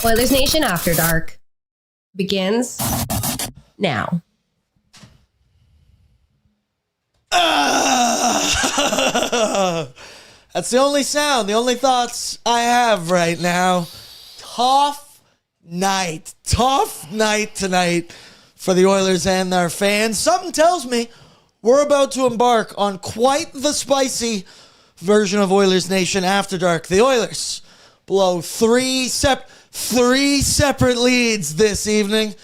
Oilersnation After Dark begins now. That's the only sound, the only thoughts I have right now. Tough night tonight for the Oilers and their fans. Something tells me we're about to embark on quite the spicy version of Oilers Nation After Dark. The Oilers blow three separate leads this evening,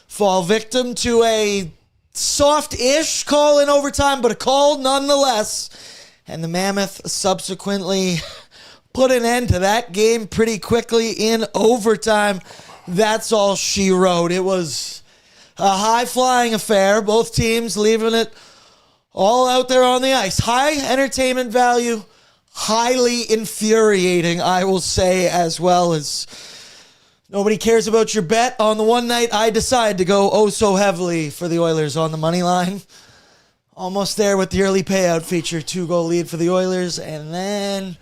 fall victim to a soft-ish call in overtime, but a call nonetheless. And the Mammoth subsequently put an end to that game pretty quickly in overtime. That's all she wrote. It was a high-flying affair. Both teams leaving it all out there on the ice. High entertainment value, highly infuriating, I will say, as well as nobody cares about your bet on the one night I decide to go oh so heavily for the Oilers on the money line. Almost there with the early payout feature. 2-goal lead for the Oilers. And then,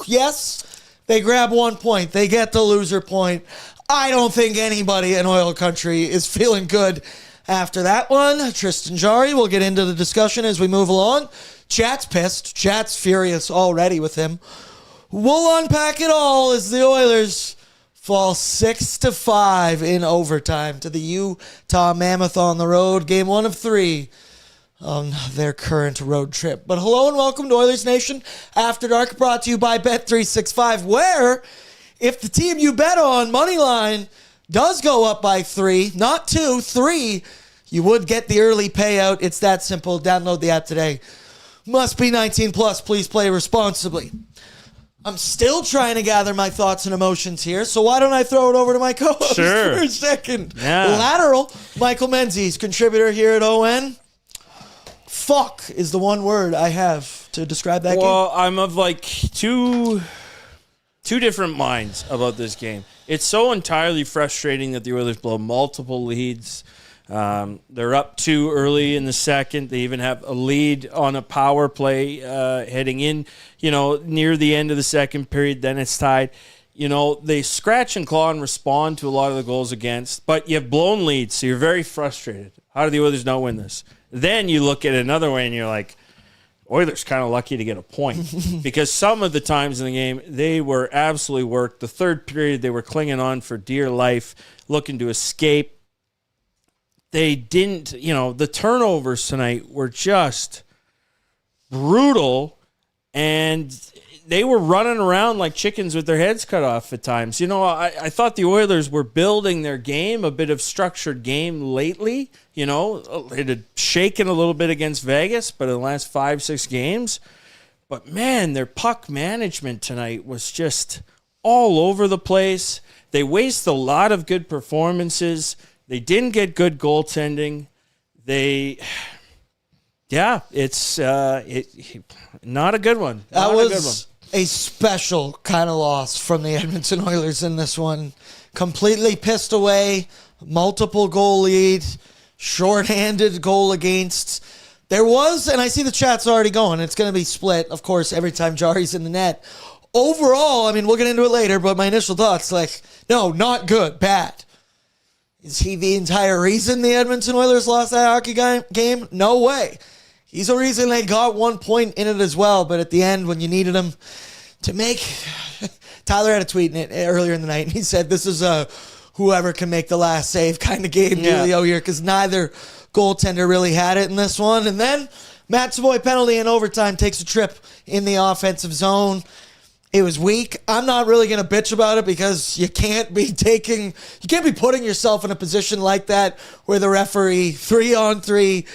yes, they grab 1 point. They get the loser point. I don't think anybody in Oil Country is feeling good after that one. Tristan Jarry, we'll get into the discussion as we move along. Chat's pissed. Chat's furious already with him. We'll unpack it all as the Oilers fall 6-5 in overtime to the Utah Mammoth on the road. Game 1 of 3 on their current road trip. But hello and welcome to Oilers Nation After Dark, brought to you by Bet365, where if the team you bet on, Moneyline, does go up by 3, not 2, 3, you would get the early payout. It's that simple. Download the app today. Must be 19 plus. Please play responsibly. I'm still trying to gather my thoughts and emotions here, so why don't I throw it over to my co-host for a second? Yeah. Lateral, Michael Menzies, contributor here at ON. Fuck is the one word I have to describe that game. Well, I'm of like two different minds about this game. It's so entirely frustrating that the Oilers blow multiple leads. They're up 2 early in the second. They even have a lead on a power play heading in, near the end of the second period. Then it's tied. They scratch and claw and respond to a lot of the goals against, but you have blown leads, so you're very frustrated. How do the Oilers not win this? Then you look at it another way and you're like, Oilers kind of lucky to get a point because some of the times in the game, they were absolutely worked. The third period, they were clinging on for dear life, looking to escape. They didn't, the turnovers tonight were just brutal, and they were running around like chickens with their heads cut off at times. I thought the Oilers were building their game, a bit of structured game lately. It had shaken a little bit against Vegas, but in the last 5-6 games. But, man, their puck management tonight was just all over the place. They waste a lot of good performances. They didn't get good goaltending. It's not a good one. That was a special kind of loss from the Edmonton Oilers in this one. Completely pissed away, multiple goal lead, shorthanded goal against. There was, and I see the chat's already going, it's going to be split, of course, every time Jarry's in the net. Overall, we'll get into it later, but my initial thoughts, no, not good, bad. Is he the entire reason the Edmonton Oilers lost that hockey game? No way. He's the reason they got 1 point in it as well, but at the end, when you needed him to make... Tyler had a tweet in it earlier in the night, and he said this is a whoever can make the last save kind of game dealio here, because neither goaltender really had it in this one. And then Matt Savoy penalty in overtime takes a trip in the offensive zone. It was weak. I'm not really going to bitch about it because you can't be putting yourself in a position like that where the referee 3-on-3,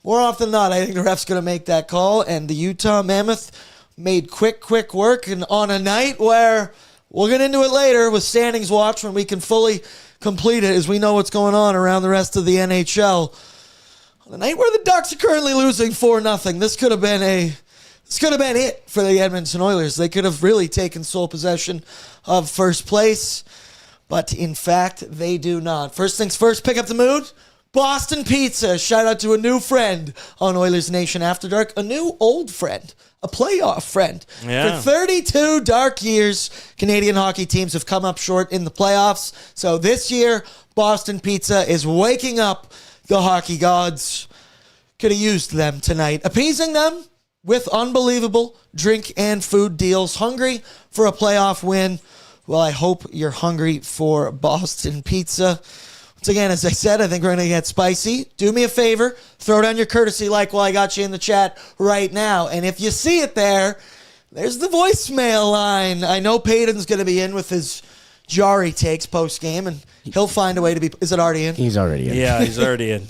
more often than not, I think the ref's going to make that call. And the Utah Mammoth made quick work. And on a night where we'll get into it later with standings watch when we can fully complete it as we know what's going on around the rest of the NHL. On a night where the Ducks are currently losing 4-0, this could have been it for the Edmonton Oilers. They could have really taken sole possession of first place, but in fact, they do not. First things first, pick up the mood. Boston Pizza. Shout out to a new friend on Oilers Nation After Dark. A new old friend a playoff friend. Yeah. For 32 dark years, Canadian hockey teams have come up short in the playoffs. So this year, Boston Pizza is waking up the hockey gods. Could have used them tonight, appeasing them with unbelievable drink and food deals. Hungry for a playoff win? Well, I hope you're hungry for Boston Pizza. Once again, as I said, I think we're going to get spicy. Do me a favor, throw down your courtesy like while I got you in the chat right now. And if you see it there's the voicemail line. I know Payton's going to be in with his Jari takes post-game, and he'll find a way to be... Is it already in? He's already in. Yeah, he's already in.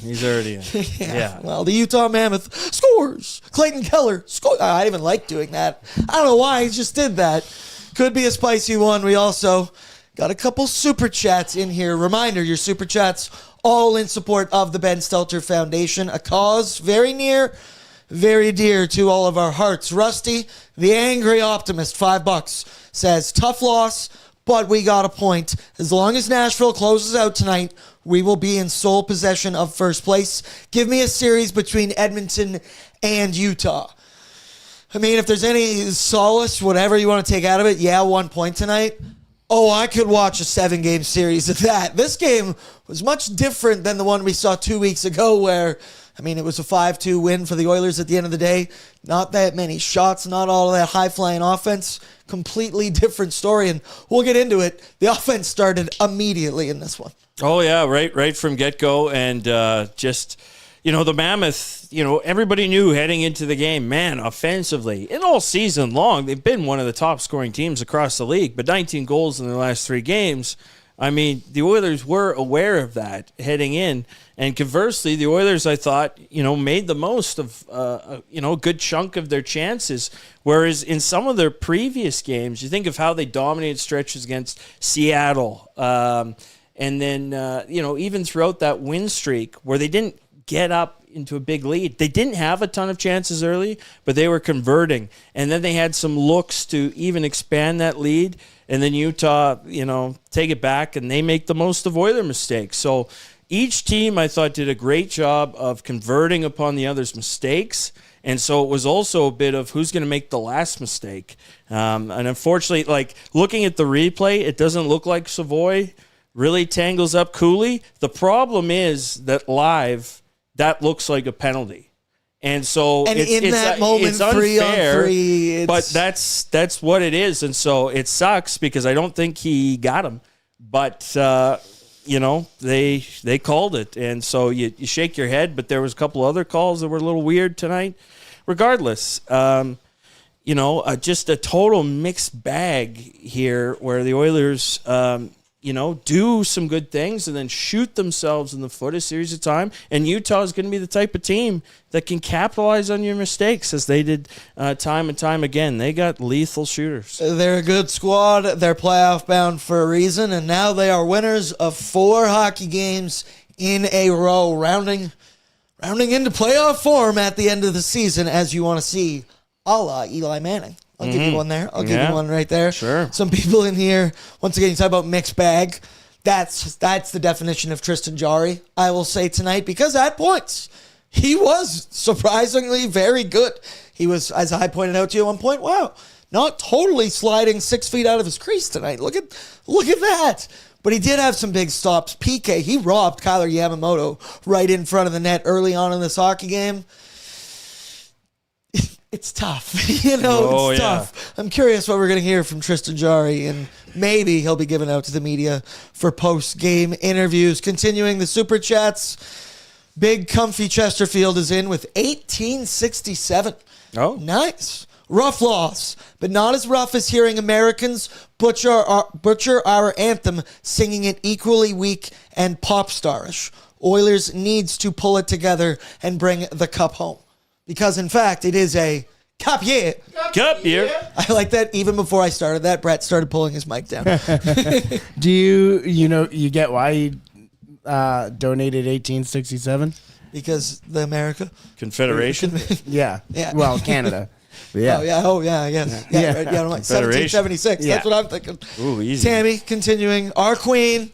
Yeah. Well, the Utah Mammoth scores. Clayton Keller scores. I didn't even like doing that. I don't know why. He just did that. Could be a spicy one. We also got a couple super chats in here. Reminder, your super chats all in support of the Ben Stelter Foundation, a cause very near, very dear to all of our hearts. Rusty, the angry optimist, $5, says, tough loss, but we got a point. As long as Nashville closes out tonight, we will be in sole possession of first place. Give me a series between Edmonton and Utah. I mean, if there's any solace, whatever you want to take out of it, 1 point tonight. Oh, I could watch a 7-game series of that. This game was much different than the one we saw 2 weeks ago where, I mean, it was a 5-2 win for the Oilers at the end of the day. Not that many shots, not all of that high-flying offense. Completely different story, and we'll get into it. The offense started immediately in this one. Oh, yeah, right from get-go, and just... the Mammoth, everybody knew heading into the game, man, offensively, and all season long, they've been one of the top scoring teams across the league, but 19 goals in their last 3 games. I mean, the Oilers were aware of that heading in, and conversely, the Oilers, I thought, made the most of, a good chunk of their chances, whereas in some of their previous games, you think of how they dominated stretches against Seattle, and then, even throughout that win streak where they didn't get up into a big lead. They didn't have a ton of chances early, but they were converting. And then they had some looks to even expand that lead. And then Utah, take it back, and they make the most of Oiler mistakes. So each team, I thought, did a great job of converting upon the other's mistakes. And so it was also a bit of who's going to make the last mistake. And unfortunately, looking at the replay, it doesn't look like Savoy really tangles up Cooley. The problem is that live, that looks like a penalty. And so it's that moment, it's unfair, 3-on-3, but that's what it is. And so it sucks because I don't think he got him. But, they called it. And so you shake your head, but there was a couple other calls that were a little weird tonight. Regardless, just a total mixed bag here where the Oilers do some good things and then shoot themselves in the foot a series of time. And Utah is going to be the type of team that can capitalize on your mistakes as they did time and time again. They got lethal shooters. They're a good squad. They're playoff bound for a reason. And now they are winners of 4 hockey games in a row, rounding into playoff form at the end of the season, as you want to see, a la Eli Manning. I'll give you one there. I'll give you one right there. Sure. Some people in here, once again, you talk about mixed bag. That's the definition of Tristan Jarry, I will say tonight, because at points, he was surprisingly very good. He was, as I pointed out to you at one point, wow, not totally sliding 6 feet out of his crease tonight. Look at that. But he did have some big stops. PK, he robbed Kyler Yamamoto right in front of the net early on in this hockey game. It's tough. It's tough. I'm curious what we're going to hear from Tristan Jarry, and maybe he'll be given out to the media for post-game interviews. Continuing the Super Chats, Big Comfy Chesterfield is in with 1867. Oh. Nice. Rough loss, but not as rough as hearing Americans butcher our anthem, singing it equally weak and pop starish. Oilers needs to pull it together and bring the cup home. Because, in fact, it is a cup year. Cup year. I like that. Even before I started that, Brett started pulling his mic down. Do you get why he donated 1867? Because the America? Confederation? Yeah. Well, Canada. Yeah. Yes. Yeah. Right, 1776. Yeah. That's what I'm thinking. Ooh, easy. Tammy, continuing. Our queen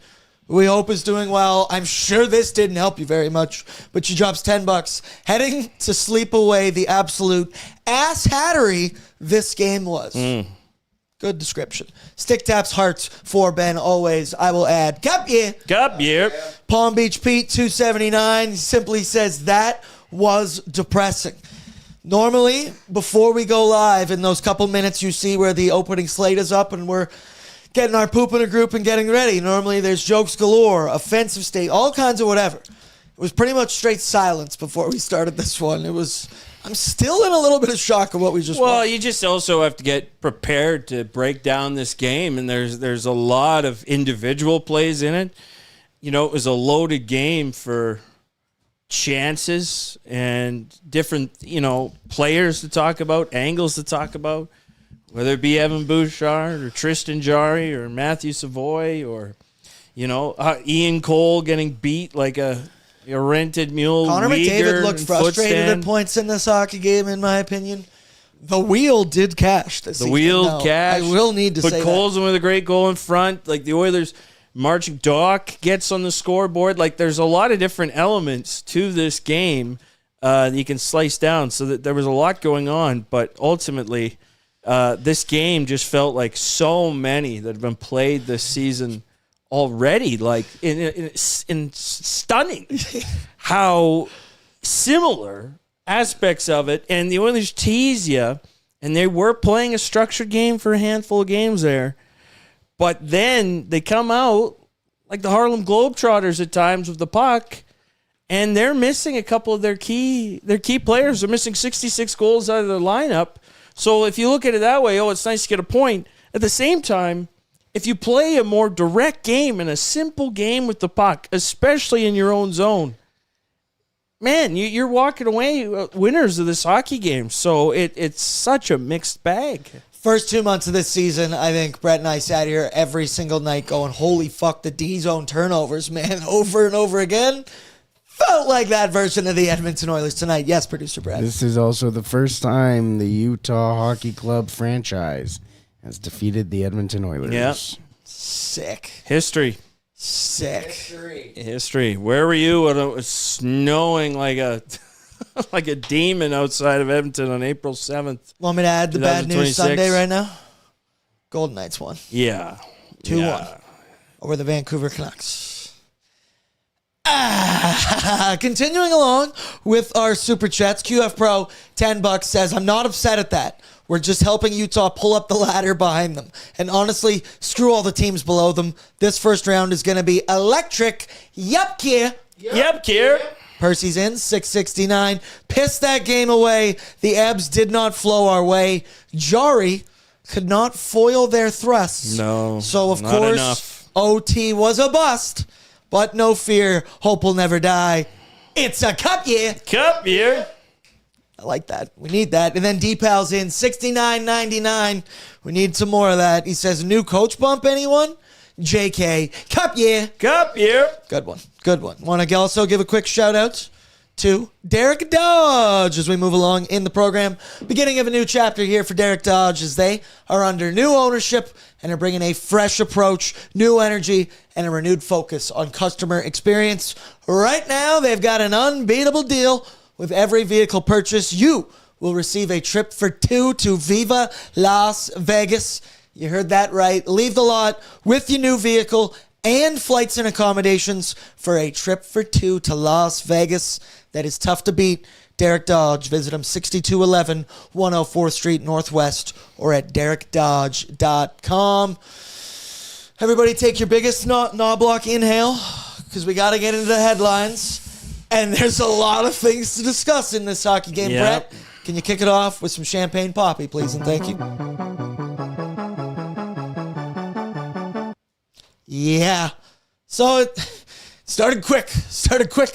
we hope is doing well. I'm sure this didn't help you very much, but she drops $10, heading to sleep away the absolute ass hattery this game was. Good description. Stick taps hearts for Ben always. I will add, Cup year. Cup year. Palm Beach Pete 279 simply says that was depressing. Normally, before we go live, in those couple minutes you see where the opening slate is up and we're getting our poop in a group and getting ready. Normally there's jokes galore, offensive state, all kinds of whatever. It was pretty much straight silence before we started this one. I'm still in a little bit of shock of what we just watched. You just also have to get prepared to break down this game, and there's a lot of individual plays in it. It was a loaded game for chances and different, players to talk about, angles to talk about, whether it be Evan Bouchard or Tristan Jarry or Matthew Savoy or, Ian Cole getting beat like a rented mule. Connor McDavid looked frustrated at points in this hockey game, in my opinion. The wheel did cash this season. Cashed. I will need to say that. Put Colson with a great goal in front. Like the Oilers, marching Doc gets on the scoreboard. Like there's a lot of different elements to this game that you can slice down. So that there was a lot going on, but ultimately, this game just felt like so many that have been played this season already, like in stunning how similar aspects of it. And the Oilers tease you, and they were playing a structured game for a handful of games there. But then they come out like the Harlem Globetrotters at times with the puck, and they're missing a couple of their key players. They're missing 66 goals out of their lineup. So if you look at it that way, it's nice to get a point. At the same time, if you play a more direct game and a simple game with the puck, especially in your own zone, man, you're walking away winners of this hockey game. So it's such a mixed bag. First 2 months of this season, I think Brett and I sat here every single night going, holy fuck, the D-zone turnovers, man, over and over again. Felt like that version of the Edmonton Oilers tonight. Yes, Producer Brett. This is also the first time the Utah Hockey Club franchise has defeated the Edmonton Oilers. Yep. Sick. History. Where were you when it was snowing like a like a demon outside of Edmonton on April 7th? Want me to add the bad news Sunday right now? Golden Knights won. Yeah. 2-1 over the Vancouver Canucks. Continuing along with our super chats, QF Pro $10 says, I'm not upset at that. We're just helping Utah pull up the ladder behind them. And honestly, screw all the teams below them. This first round is going to be electric. Yup, Kier. Yep, Kier. Percy's in, 669. Pissed that game away. The Ebs did not flow our way. Jarry could not foil their thrusts. No, so, of not course, enough. OT was a bust. But no fear, hope will never die. It's a cup year. Cup year. I like that. We need that. And then D-Pal's in, 69.99. We need some more of that. He says, new coach bump, anyone? JK, cup year. Cup year. Good one. Want to also give a quick shout out to Derek Dodge as we move along in the program. Beginning of a new chapter here for Derek Dodge as they are under new ownership and are bringing a fresh approach, new energy, and a renewed focus on customer experience. Right now, they've got an unbeatable deal. With every vehicle purchase, you will receive a trip for 2 to Viva Las Vegas. You heard that right. Leave the lot with your new vehicle and flights and accommodations for a trip for 2 to Las Vegas. That is tough to beat. Derek Dodge. Visit him 6211 104th Street Northwest or at derekdodge.com. Everybody take your biggest gnaw block inhale because we got to get into the headlines. And there's a lot of things to discuss in this hockey game. Yep. Brett, can you kick it off with some champagne poppy, please, and thank you. Yeah. So it started quick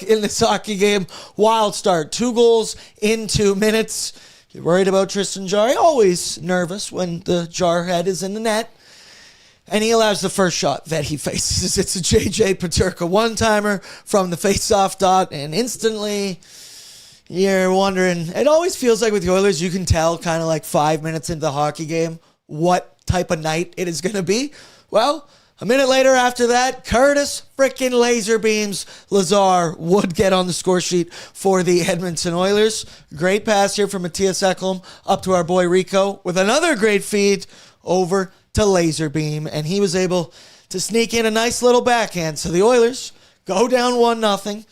in this hockey game. Wild start. 2 goals in 2 minutes. You're worried about Tristan Jarry. Always nervous when the jar head is in the net. And he allows the first shot that he faces. It's a J.J. Peterka one-timer from the face-off dot. And instantly, you're wondering, it always feels like with the Oilers, you can tell kind of like 5 minutes into the hockey game what type of night it is going to be. Well, A minute later after that, Curtis frickin' laser beams Lazar would get on the score sheet for the Edmonton Oilers. Great pass here from Matthias Ekholm up to our boy Rico with another great feed over to laser beam, and he was able to sneak in a nice little backhand. So the Oilers go down 1-0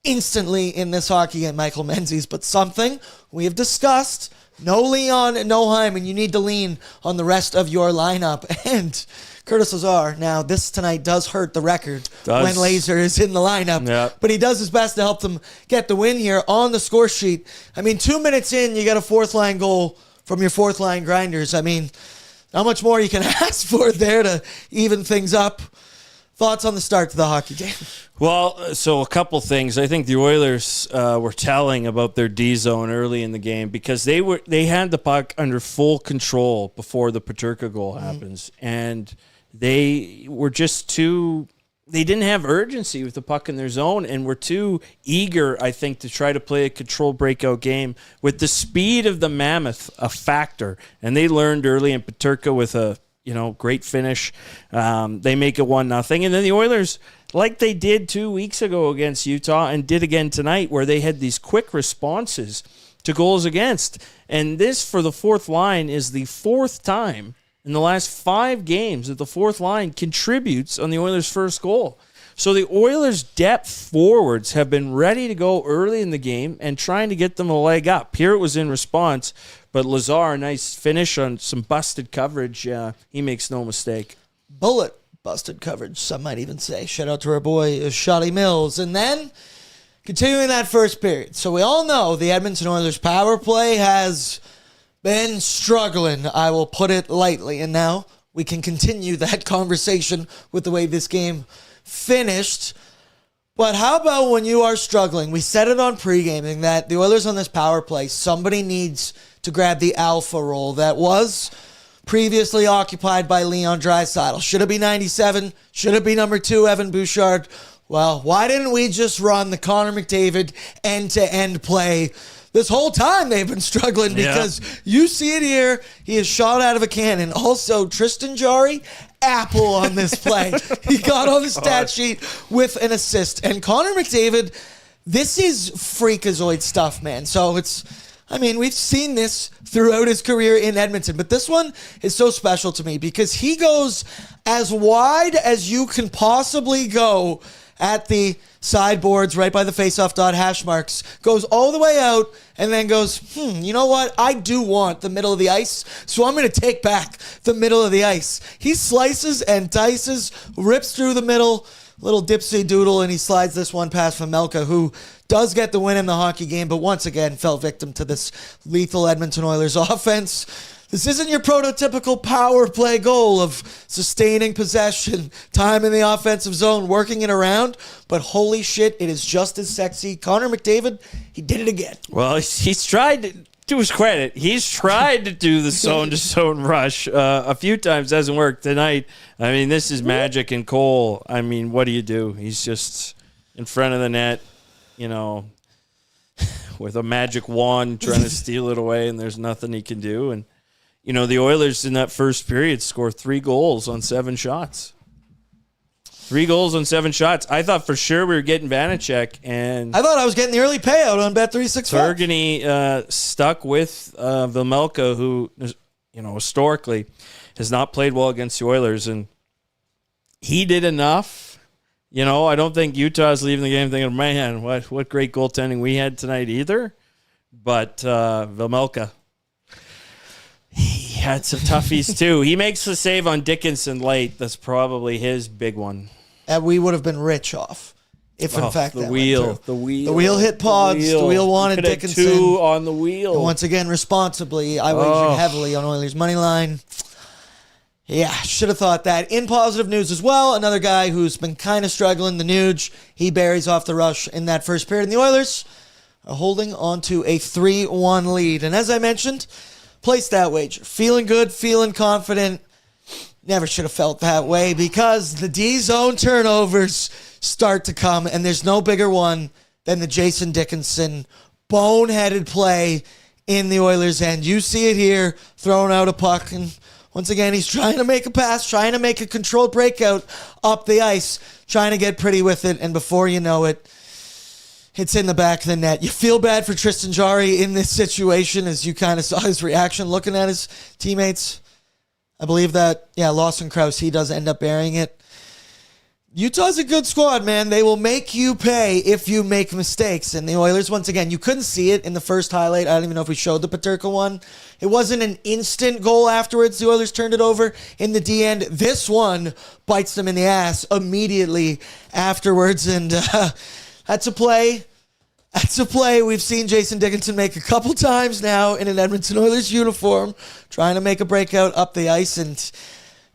instantly in this hockey game, Michael Menzies. But something we have discussed, no Leon and no Hyman. You need to lean on the rest of your lineup. And Curtis Lazar, now this tonight does hurt the record when Laser is in the lineup. Yep. But he does his best to help them get the win here on the score sheet. I mean, 2 minutes in, you got a fourth-line goal from your fourth-line grinders. I mean, not much more you can ask for there to even things up. Thoughts on the start to the hockey game? Well, so a couple things. I think the Oilers were telling about their D zone early in the game because they had the puck under full control before the Peterka goal happens, and they were just too. They didn't have urgency with the puck in their zone and were too eager, I think, to try to play a controlled breakout game with the speed of the Mammoth a factor. And they learned early in Peterka with a great finish. They make it 1-0. And then the Oilers, like they did 2 weeks ago against Utah and did again tonight, where they had these quick responses to goals against. And this, for the fourth line, is the fourth time in the last 5 games that the fourth line contributes on the Oilers' first goal. So the Oilers' depth forwards have been ready to go early in the game and trying to get them a leg up. Here it was in response, but Lazar, a nice finish on some busted coverage. He makes no mistake. Bullet busted coverage, some might even say. Shout out to our boy, Shotty Mills. And then, continuing that first period. So we all know the Edmonton Oilers power play has been struggling, I will put it lightly. And now we can continue that conversation with the way this game finished. But how about when you are struggling? We said it on pre-gaming that the Oilers on this power play, somebody needs to grab the alpha role that was previously occupied by Leon Draisaitl. Should it be 97? Should it be number 2, Evan Bouchard? Well, why didn't we just run the Connor McDavid end-to-end play? This whole time they've been struggling because you see it here. He is shot out of a cannon. Also, Tristan Jarry, apple on this play. He got on the stat sheet with an assist. And Connor McDavid, this is freakazoid stuff, man. So we've seen this throughout his career in Edmonton, but this one is so special to me because he goes as wide as you can possibly go at the sideboards right by the faceoff dot hash marks, goes all the way out, and then goes, you know what? I do want the middle of the ice, so I'm going to take back the middle of the ice. He slices and dices, rips through the middle, little dipsy doodle, and he slides this one past Melka, who does get the win in the hockey game, but once again fell victim to this lethal Edmonton Oilers offense. This isn't your prototypical power play goal of sustaining possession, time in the offensive zone, working it around, but holy shit, it is just as sexy. Connor McDavid, he did it again. Well, he's tried, to his credit, he's tried to do the zone-to-zone rush a few times. Doesn't work tonight. I mean, this is magic and Cole. I mean, what do? He's just in front of the net, with a magic wand trying to steal it away, and there's nothing he can do. And the Oilers in that first period scored 3 goals on 7 shots. 3 goals on 7 shots. I thought for sure we were getting Vanacek, and I thought I was getting the early payout on Bet365. Turgenev stuck with Vejmelka, who historically has not played well against the Oilers, and he did enough. I don't think Utah's leaving the game thinking, man, what great goaltending we had tonight either. But Vejmelka, he had some toughies too. He makes the save on Dickinson late. That's probably his big one. And we would have been rich off if, in fact, the that wheel went through. the wheel hit pods. The wheel wanted Dickinson. 2 on the wheel. And once again, responsibly, I wagered heavily on Oilers' money line. Yeah, should have thought that. In positive news as well, another guy who's been kind of struggling, the Nuge. He buries off the rush in that first period. And the Oilers are holding on to a 3-1 lead. And as I mentioned, placed that wager. Feeling good, feeling confident. Never should have felt that way because the D-zone turnovers start to come, and there's no bigger one than the Jason Dickinson boneheaded play in the Oilers' end. You see it here, throwing out a puck, and Once again, he's trying to make a pass, trying to make a controlled breakout up the ice, trying to get pretty with it, and before you know it, it's in the back of the net. You feel bad for Tristan Jarry in this situation as you kind of saw his reaction looking at his teammates. I believe that, Lawson Krause, he does end up burying it. Utah's a good squad, man. They will make you pay if you make mistakes. And the Oilers, once again, you couldn't see it in the first highlight. I don't even know if we showed the Peterka one. It wasn't an instant goal afterwards. The Oilers turned it over in the D end. This one bites them in the ass immediately afterwards. And that's a play. That's a play we've seen Jason Dickinson make a couple times now in an Edmonton Oilers uniform, trying to make a breakout up the ice, and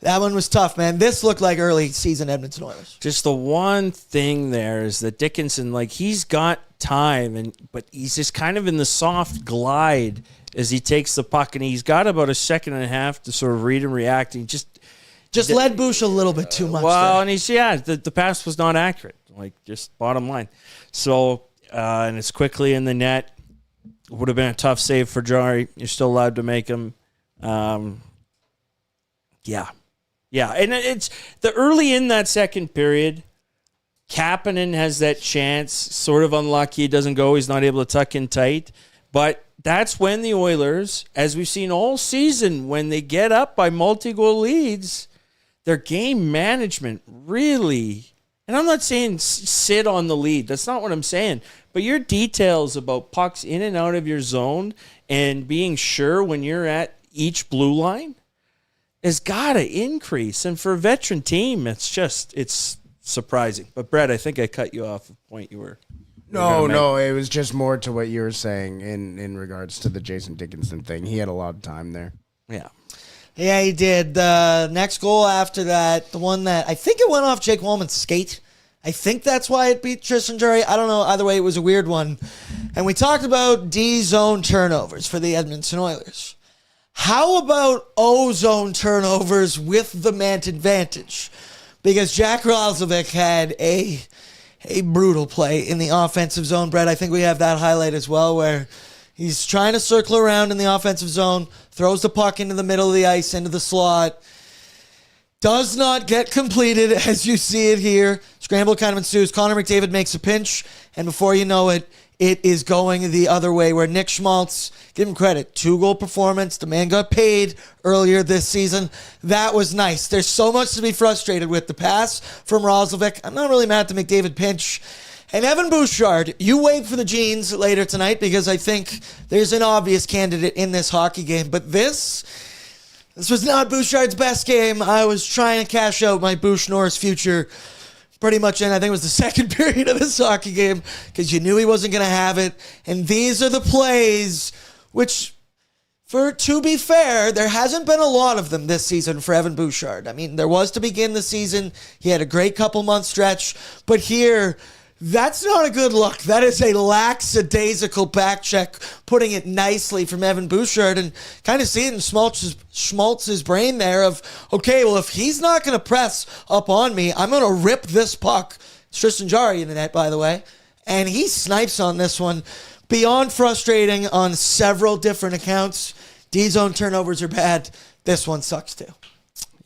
that one was tough, man. This looked like early season Edmonton Oilers. Just the one thing there is that Dickinson, he's got time, but he's just kind of in the soft glide as he takes the puck, and he's got about a second and a half to sort of read and react. And just led Bush a little bit too much. Well, there. and the pass was not accurate, just bottom line. So, and it's quickly in the net. Would have been a tough save for Jarry. You're still allowed to make him. Yeah, and it's the early in that second period, Kapanen has that chance, sort of unlucky. It doesn't go. He's not able to tuck in tight. But that's when the Oilers, as we've seen all season, when they get up by multi-goal leads, their game management really, and I'm not saying sit on the lead. That's not what I'm saying. But your details about pucks in and out of your zone and being sure when you're at each blue line has got to increase. And for a veteran team, it's surprising. But, Brett, I think I cut you off the point you were. No, it was just more to what you were saying in regards to the Jason Dickinson thing. He had a lot of time there. Yeah. Yeah, he did. The next goal after that, the one that I think it went off Jake Wallman's skate. I think that's why it beat Tristan Jarry. I don't know. Either way, it was a weird one. And we talked about D-zone turnovers for the Edmonton Oilers. How about O-zone turnovers with the man advantage? Because Jack Roslovic had a brutal play in the offensive zone. Brett, I think we have that highlight as well, where he's trying to circle around in the offensive zone, throws the puck into the middle of the ice, into the slot. Does not get completed as you see it here. Scramble kind of ensues. Connor McDavid makes a pinch, and before you know it, it is going the other way, where Nick Schmaltz, give him credit, 2-goal performance. The man got paid earlier this season. That was nice. There's so much to be frustrated with. The pass from Roslovic. I'm not really mad at the McDavid pinch. And Evan Bouchard, you wait for the jeans later tonight, because I think there's an obvious candidate in this hockey game. But this was not Bouchard's best game. I was trying to cash out my Bouch Norris future pretty much in, I think it was the second period of this hockey game, because you knew he wasn't going to have it. And these are the plays which, to be fair, there hasn't been a lot of them this season for Evan Bouchard. I mean, there was to begin the season. He had a great couple-month stretch. But here, that's not a good look. That is a lackadaisical back check, putting it nicely from Evan Bouchard, and kind of seeing Schmaltz's brain there of, okay, well, if he's not going to press up on me, I'm going to rip this puck. It's Tristan Jarry in the net, by the way. And he snipes on this one. Beyond frustrating on several different accounts. D-zone turnovers are bad. This one sucks too.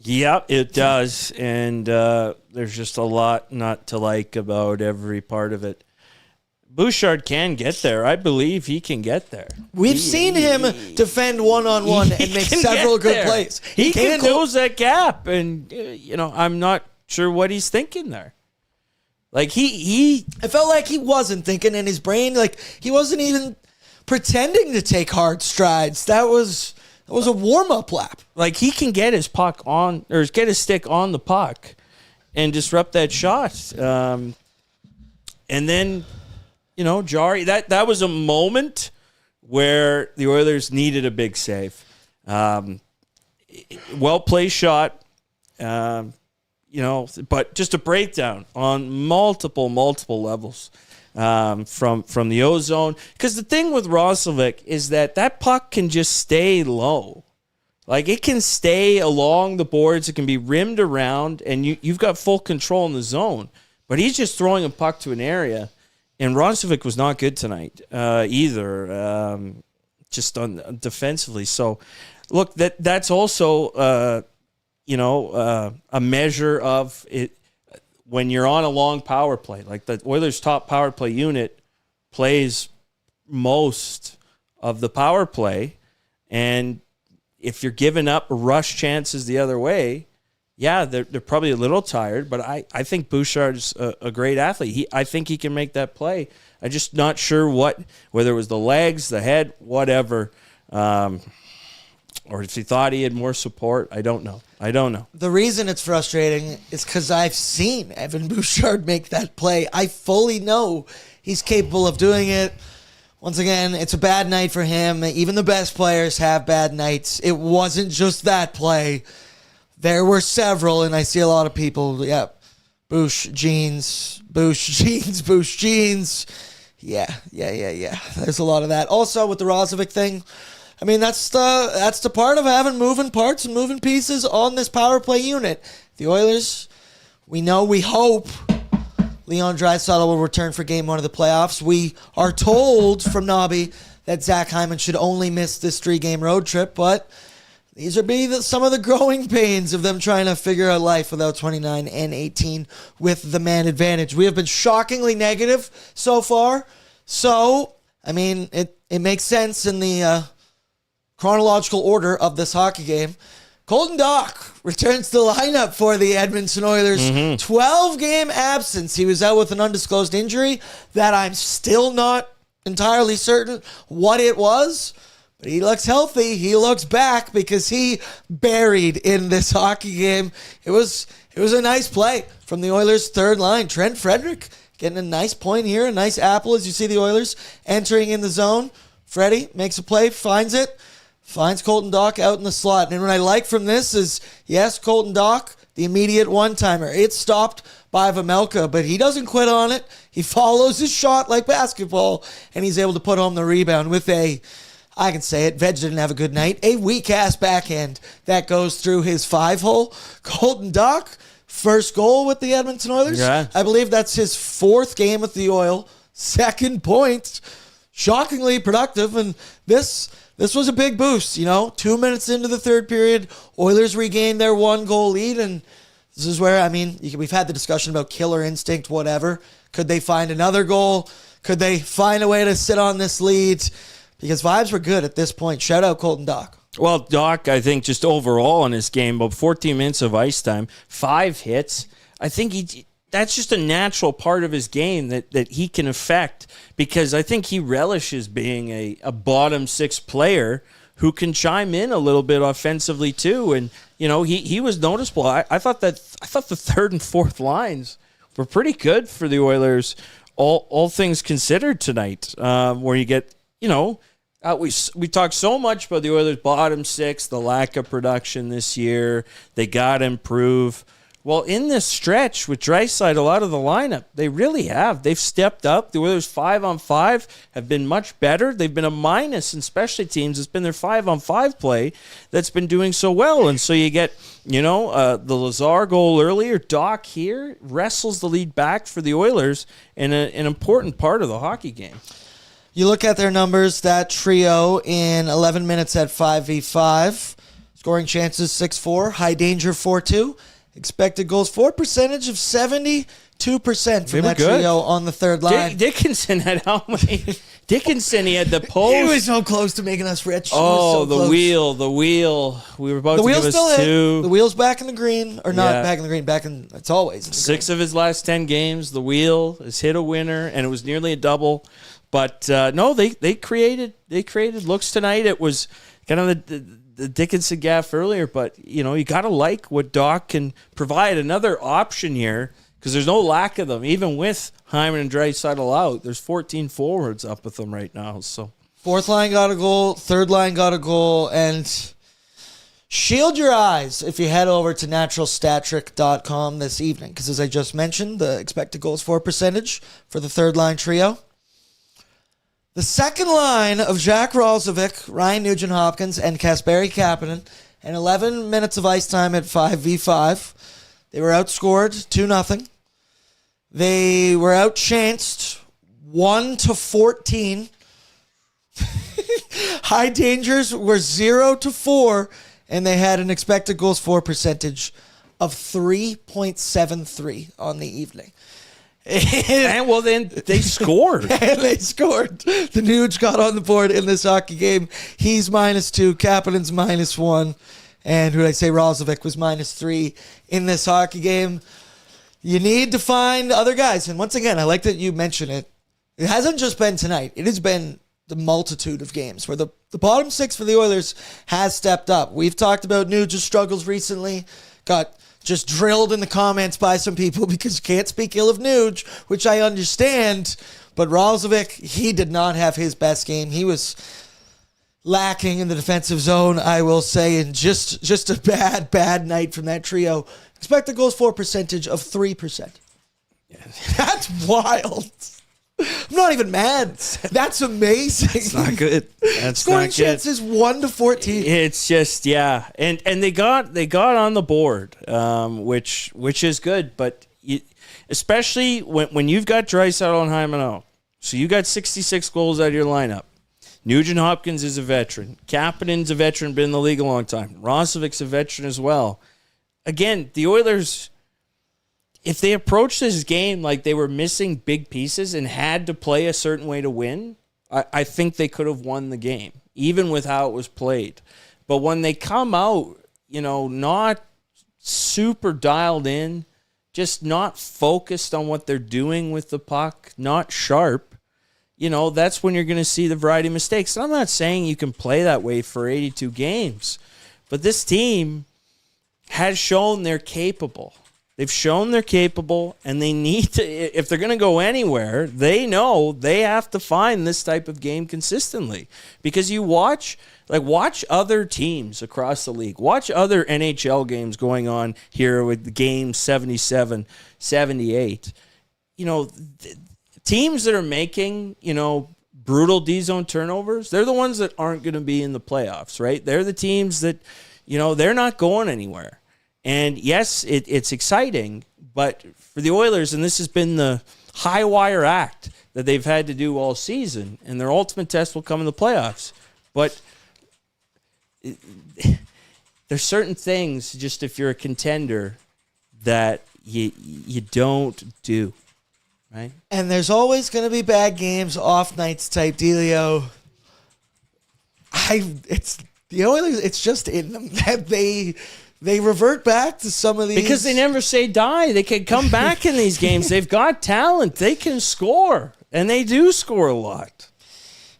Yeah, it does. And there's just a lot not to like about every part of it. Bouchard can get there. I believe he can get there. We've seen him defend one-on-one and make several good plays. He can close that gap. And, I'm not sure what he's thinking there. I felt like he wasn't thinking in his brain. He wasn't even pretending to take hard strides. That was a warm-up lap. He can get his puck on, or get his stick on the puck and disrupt that shot. And then, Jarry, that was a moment where the Oilers needed a big save. Well-placed shot, but just a breakdown on multiple levels. From the O-zone. Because the thing with Roslovic is that puck can just stay low. It can stay along the boards. It can be rimmed around, and you've got full control in the zone. But he's just throwing a puck to an area, and Roslovic was not good tonight either, just on defensively. So look, that's also, a measure of it when you're on a long power play. Like the Oilers' top power play unit plays most of the power play, and if you're giving up rush chances the other way, yeah, they're probably a little tired, but I think Bouchard's a great athlete. I think he can make that play. I'm just not sure whether it was the legs, the head, whatever, or if he thought he had more support. I don't know. The reason it's frustrating is because I've seen Evan Bouchard make that play. I fully know he's capable of doing it. Once again, it's a bad night for him. Even the best players have bad nights. It wasn't just that play. There were several, and I see a lot of people, Bouch jeans. Yeah. There's a lot of that. Also, with the Rozovic thing, I mean, that's the part of having moving parts and moving pieces on this power play unit. The Oilers, we hope Leon Draisaitl will return for Game 1 of the playoffs. We are told from Nobby that Zach Hyman should only miss this 3-game road trip, but these are some of the growing pains of them trying to figure out life without 29 and 18 with the man advantage. We have been shockingly negative so far, so, I mean, it makes sense in the chronological order of this hockey game. Colton Dach returns to the lineup for the Edmonton Oilers. 12-game absence. He was out with an undisclosed injury that I'm still not entirely certain what it was. But he looks healthy. He looks back because he buried in this hockey game. It was a nice play from the Oilers' third line. Trent Frederick getting a nice point here, a nice apple as you see the Oilers entering in the zone. Freddie makes a play, finds Colton Dach out in the slot. And what I like from this is, yes, Colton Dach, the immediate one-timer. It's stopped by Vamelka, but he doesn't quit on it. He follows his shot like basketball, and he's able to put home the rebound with I can say it, Veg didn't have a good night, a weak-ass backhand that goes through his 5-hole. Colton Dach, first goal with the Edmonton Oilers. Yeah. I believe that's his 4th game with the Oil. 2nd point. Shockingly productive, and this was a big boost, 2 minutes into the third period, Oilers regained their 1-goal lead, and this is where, I mean, we've had the discussion about killer instinct, whatever. Could they find another goal? Could they find a way to sit on this lead? Because vibes were good at this point. Shout out Colton Dach. Well, Dach, I think just overall in his game, about 14 minutes of ice time, 5 hits. I think that's just a natural part of his game that he can affect, because I think he relishes being a bottom 6 player who can chime in a little bit offensively too. And, he was noticeable. I thought the third and fourth lines were pretty good for the Oilers, all things considered tonight, where you get, we talk so much about the Oilers' bottom 6, the lack of production this year. They got to improve. Well, in this stretch with Draisaitl out of the lineup, they really have. They've stepped up. The Oilers 5-on-5 have been much better. They've been a minus in specialty teams. It's been their 5-on-5 play that's been doing so well. And so you get, the Lazar goal earlier. Dach here wrestles the lead back for the Oilers in an important part of the hockey game. You look at their numbers, that trio in 11 minutes at 5v5. Scoring chances 6-4, high danger 4-2. Expected goals for percentage of 72% from that trio on the third line. Dickinson had how many? Dickinson, he had the post. He was so close to making us rich. Oh, the wheel. We were about to give us 2. The wheel's back in the green, or not back in the green, it's always in the 6 of his last 10 games, the wheel has hit a winner, and it was nearly a double. But no, they created looks tonight. It was kind of the Dickinson gaff earlier, but you got to like what Dach can provide. Another option here, because there's no lack of them, even with Hyman and Draisaitl out. There's 14 forwards up with them right now. So fourth line got a goal, third line got a goal, and shield your eyes if you head over to naturalstattrick.com this evening, because as I just mentioned, the expected goals for percentage for the third line trio. The second line of Jack Rozovic, Ryan Nugent-Hopkins, and Kasperi Kapanen, and 11 minutes of ice time at 5v5. They were outscored 2-0. They were outchanced 1-14. High dangers were 0-4, and they had an expected goals for percentage of 3.73 on the evening. And well, then they scored. And they scored. The Nuge got on the board in this hockey game. He's -2. Kapanen's -1. And who did I say? Roslovic was -3 in this hockey game. You need to find other guys. And once again, I like that you mention it. It hasn't just been tonight. It has been the multitude of games where the bottom six for the Oilers has stepped up. We've talked about Nuge's struggles recently. Got just drilled in the comments by some people because you can't speak ill of Nuge, which I understand. But Roslovic, he did not have his best game. He was lacking in the defensive zone, I will say, and just a bad night from that trio. Expected goals for percentage of 3%. That's wild. I'm not even mad. That's amazing. It's not good. That's Scoring not good. chances 1-14. It's just and they got on the board, which is good. But especially when you've got Draisaitl and Hyman out, so you got 66 goals out of your lineup. Nugent Hopkins is a veteran. Kapanen's a veteran, been in the league a long time. Roslovic's a veteran as well. Again, the Oilers, if they approached this game like they were missing big pieces and had to play a certain way to win, I think they could have won the game, even with how it was played. But when they come out, not super dialed in, just not focused on what they're doing with the puck, not sharp, that's when you're going to see the variety of mistakes. And I'm not saying you can play that way for 82 games, but this team has shown they're capable. They've shown they're capable, and they need to, if they're going to go anywhere, they know they have to find this type of game consistently. Because you watch other teams across the league. Watch other NHL games going on here with the game 77, 78. Teams that are making, brutal D-zone turnovers, they're the ones that aren't going to be in the playoffs, right? They're the teams that, they're not going anywhere. And yes, it's exciting, but for the Oilers, and this has been the high wire act that they've had to do all season, and their ultimate test will come in the playoffs. But there's certain things, just if you're a contender, that you don't do, right? And there's always going to be bad games, off nights type dealio. The Oilers, it's just in them that they revert back to some of these. Because they never say die. They can come back in these games. They've got talent. They can score. And they do score a lot.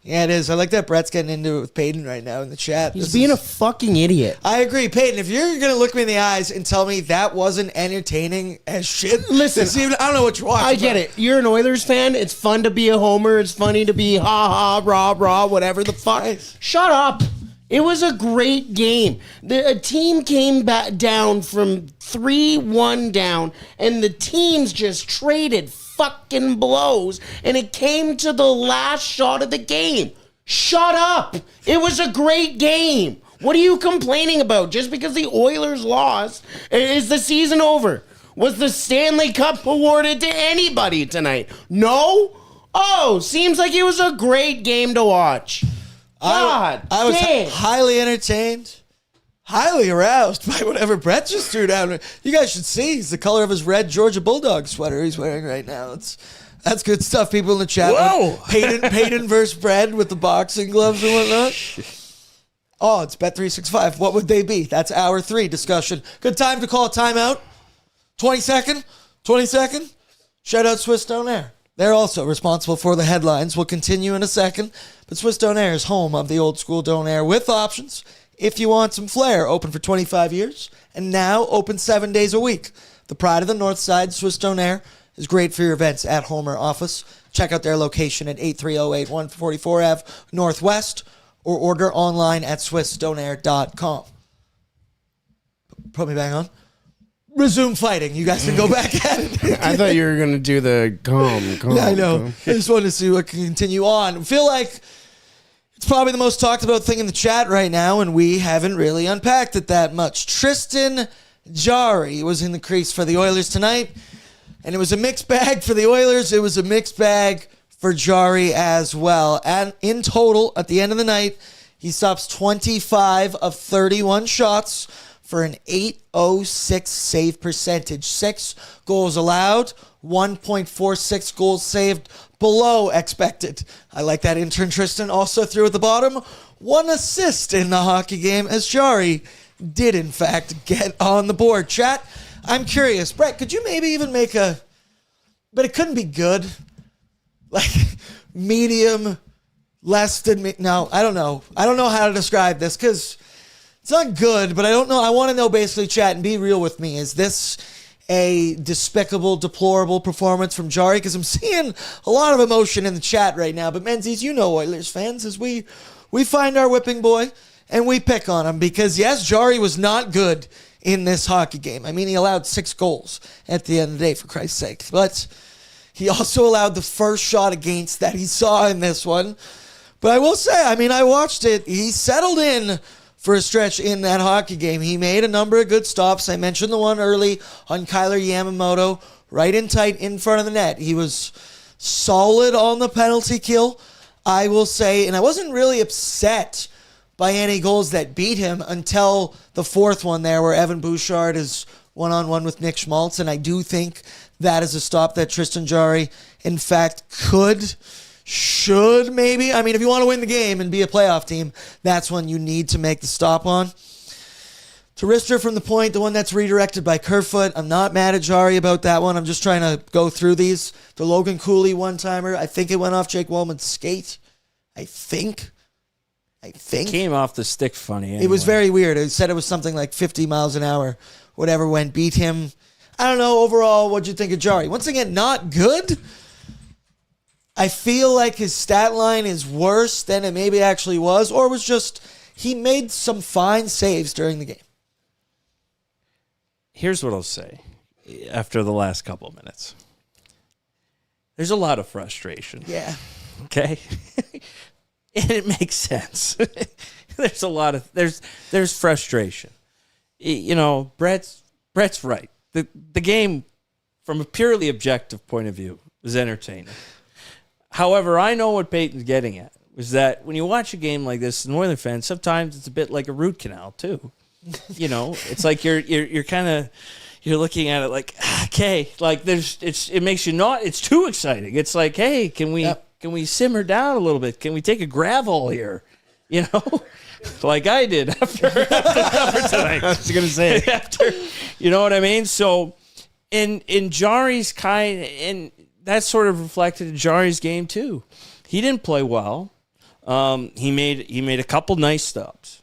Yeah, it is. I like that Brett's getting into it with Peyton right now in the chat. He's being a fucking idiot. I agree. Peyton, if you're going to look me in the eyes and tell me that wasn't entertaining as shit. Listen, I don't know what you're watching. I get it. You're an Oilers fan. It's fun to be a homer. It's funny to be ha-ha, rah-rah, whatever the fuck. Shut up. It was a great game. A team came back down from 3-1 down, and the teams just traded fucking blows, and it came to the last shot of the game. Shut up. It was a great game. What are you complaining about? Just because the Oilers lost, is the season over? Was the Stanley Cup awarded to anybody tonight? No? Oh, seems like it was a great game to watch. I was highly entertained, highly aroused by whatever Brett just threw down. You guys should see. He's the color of his red Georgia Bulldog sweater he's wearing right now. That's good stuff. People in the chat. Whoa! Peyton versus Brett with the boxing gloves and whatnot. Oh, it's Bet365. What would they be? That's hour 3 discussion. Good time to call a timeout. 20 second. Shout out Swiss Donaire. They're also responsible for the headlines. We'll continue in a second. But Swiss Donaire is home of the old school Donaire with options. If you want some flair, open for 25 years and now open 7 days a week. The pride of the North Side, Swiss Donaire, is great for your events at home or office. Check out their location at 8308 144 Ave Northwest or order online at swissdonaire.com. Put me back on. Resume fighting. You guys can go back at it. I thought you were going to do the calm. Yeah, I know. I just wanted to see what can continue on. I feel like it's probably the most talked about thing in the chat right now, and we haven't really unpacked it that much. Tristan Jarry was in the crease for the Oilers tonight, and it was a mixed bag for the Oilers. It was a mixed bag for Jari as well. And in total, at the end of the night, he stops 25 of 31 shots for an .806 save percentage. 6 goals allowed, 1.46 goals saved below expected. I like that intern Tristan also threw at the bottom. 1 assist in the hockey game as Jari did, in fact, get on the board. Chat, I'm curious. Brett, could you maybe even make but it couldn't be good. Like, medium, less than me. No, I don't know. I don't know how to describe this because it's not good, but I don't know. I want to know basically, chat, and be real with me. Is this a despicable, deplorable performance from Jari? Because I'm seeing a lot of emotion in the chat right now. But Menzies, you know Oilers fans, as we find our whipping boy and we pick on him. Because, yes, Jari was not good in this hockey game. I mean, he allowed 6 goals at the end of the day, for Christ's sake. But he also allowed the first shot against that he saw in this one. But I will say, I mean, I watched it. He settled in for a stretch in that hockey game. He made a number of good stops. I mentioned the one early on Kyler Yamamoto, right in tight in front of the net. He was solid on the penalty kill, I will say. And I wasn't really upset by any goals that beat him until the fourth one there where Evan Bouchard is one-on-one with Nick Schmaltz. And I do think that is a stop that Tristan Jari, in fact, should maybe. I mean, if you want to win the game and be a playoff team, that's when you need to make the stop on. To Rister from the point, the one that's redirected by Kerfoot. I'm not mad at Jari about that one. I'm just trying to go through these. The Logan Cooley one-timer, I think it went off Jake Wellman's skate. I think. Came off the stick funny anyway. It was very weird. It said it was something like 50 miles an hour. Whatever went, beat him. I don't know. Overall, what'd you think of Jari? Once again, not good. I feel like his stat line is worse than it maybe actually was, or was just he made some fine saves during the game. Here's what I'll say after the last couple of minutes. There's a lot of frustration. Yeah. Okay? And it makes sense. There's a lot of there's frustration. You know, Brett's right. The game, from a purely objective point of view, was entertaining. However, I know what Peyton's getting at, was that when you watch a game like this, as an Oilers fan, sometimes it's a bit like a root canal too. You know, it's like you're kind of you're looking at it like, okay, like it makes you not. It's too exciting. It's like, hey, can we simmer down a little bit? Can we take a gravel here? You know, like I did after tonight. I was gonna say after, you know what I mean. So, in Jari's and that sort of reflected in Jari's game too. He didn't play well. He made a couple nice stops.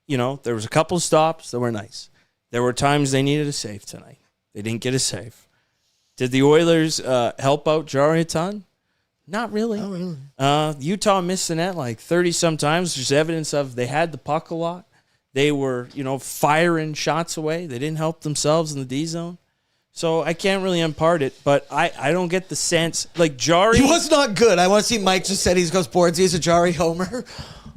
You know, there was a couple of stops that were nice. There were times they needed a save tonight. They didn't get a save. Did the Oilers help out Jari a ton? Not really. Not really. Utah missed the net like 30-some times. There's evidence of they had the puck a lot. They were, firing shots away. They didn't help themselves in the D zone. So I can't really impart it, but I don't get the sense. Like Jari... He was not good. I want to see Mike just said he goes, Bordzy is a Jari homer.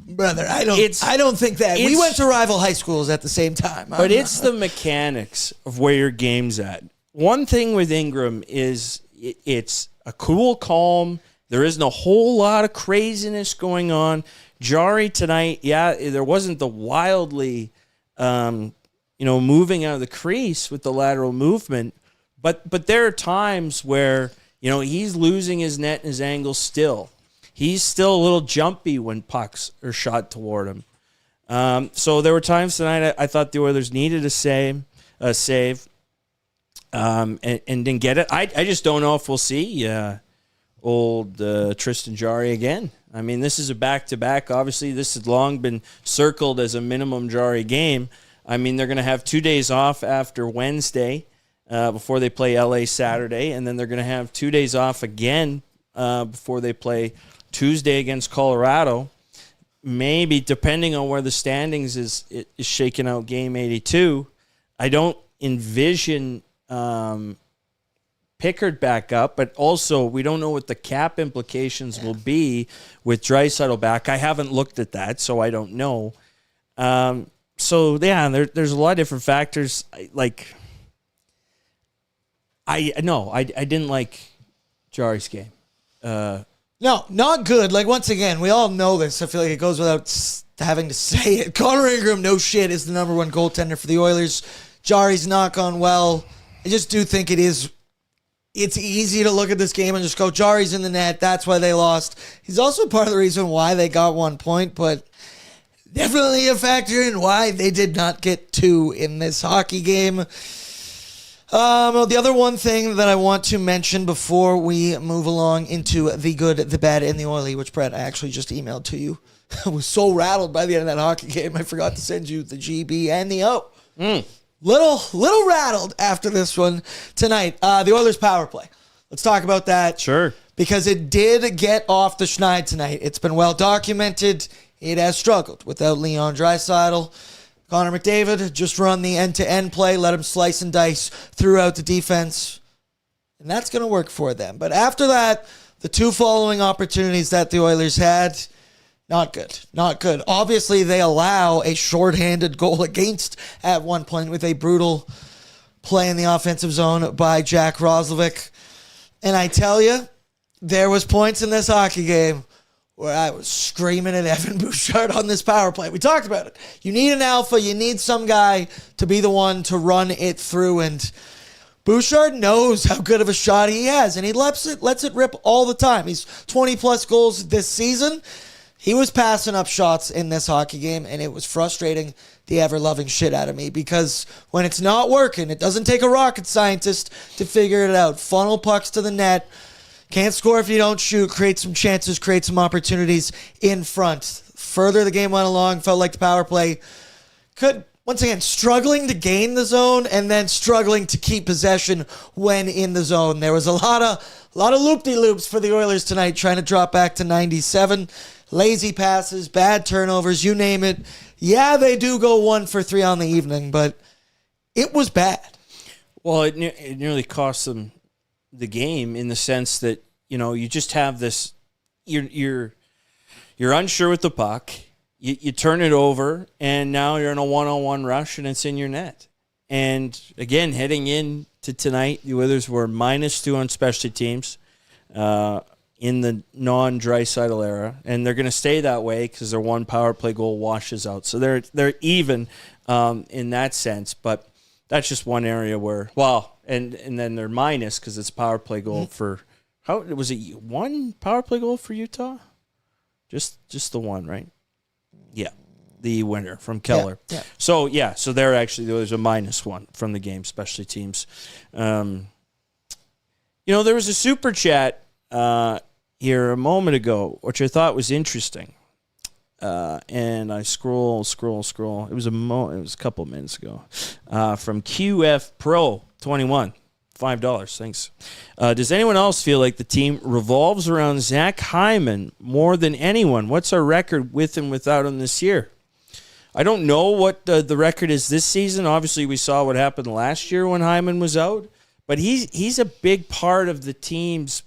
Brother, I don't think that. We went to rival high schools at the same time. But it's the mechanics of where your game's at. One thing with Ingram is it's a cool calm. There isn't a whole lot of craziness going on. Jari tonight, there wasn't the wildly, moving out of the crease with the lateral movement. But there are times where, he's losing his net and his angle still. He's still a little jumpy when pucks are shot toward him. So there were times tonight I thought the Oilers needed a save, and didn't get it. I just don't know if we'll see old Tristan Jari again. I mean, this is a back-to-back. Obviously, this has long been circled as a minimum Jari game. I mean, they're going to have 2 days off after Wednesday before they play LA Saturday, and then they're going to have 2 days off again before they play Tuesday against Colorado. Maybe, depending on where the standings is shaking out game 82, I don't envision Pickard back up, but also we don't know what the cap implications will be with Draisaitl back. I haven't looked at that, so I don't know. There's a lot of different factors. I didn't like Jari's game. No, not good. Like, once again, we all know this. I feel like it goes without having to say it. Connor Ingram, no shit, is the number one goaltender for the Oilers. Jari's not gone well. I just do think it's easy to look at this game and just go, Jari's in the net. That's why they lost. He's also part of the reason why they got 1 point, but definitely a factor in why they did not get 2 in this hockey game. The other one thing that I want to mention before we move along into the good, the bad, and the oily, which, Brett, I actually just emailed to you. I was so rattled by the end of that hockey game, I forgot to send you the GB and the O. Little rattled after this one tonight. The Oilers power play. Let's talk about that. Sure. Because it did get off the schneid tonight. It's been well documented. It has struggled without Leon Draisaitl. Connor McDavid just run the end-to-end play, let him slice and dice throughout the defense. And that's going to work for them. But after that, the 2 following opportunities that the Oilers had, not good. Not good. Obviously, they allow a shorthanded goal against at one point with a brutal play in the offensive zone by Jack Roslovic. And I tell you, there was points in this hockey game where I was screaming at Evan Bouchard on this power play. We talked about it. You need an alpha. You need some guy to be the one to run it through. And Bouchard knows how good of a shot he has, and he lets it rip all the time. He's 20-plus goals this season. He was passing up shots in this hockey game, and it was frustrating the ever-loving shit out of me because when it's not working, it doesn't take a rocket scientist to figure it out. Funnel pucks to the net. Can't score if you don't shoot. Create some chances, create some opportunities in front. Further the game went along, felt like the power play could, once again, struggling to gain the zone and then struggling to keep possession when in the zone. There was a lot of loop-de-loops for the Oilers tonight, trying to drop back to 97. Lazy passes, bad turnovers, you name it. Yeah, they do go 1 for 3 on the evening, but it was bad. Well, it nearly cost them the game in the sense that, you just have this, you're unsure with the puck, you turn it over, and now you're in a one-on-one rush, and it's in your net. And again, heading into tonight, the Oilers were -2 on specialty teams in the non-Draisaitl era, and they're going to stay that way because their 1 power play goal washes out. So they're even in that sense, but that's just one area where, and then they're minus because it's power play goal for, how was it 1 power play goal for Utah? Just the 1, right? Yeah, the winner from Keller. Yeah. So they're actually, there's a -1 from the game, especially teams. There was a super chat here a moment ago, which I thought was interesting. And I scroll. It was a couple of minutes ago. From QF Pro 21, $5. Thanks. Does anyone else feel like the team revolves around Zach Hyman more than anyone? What's our record with and without him this year? I don't know what the record is this season. Obviously, we saw what happened last year when Hyman was out, but he's a big part of the team's,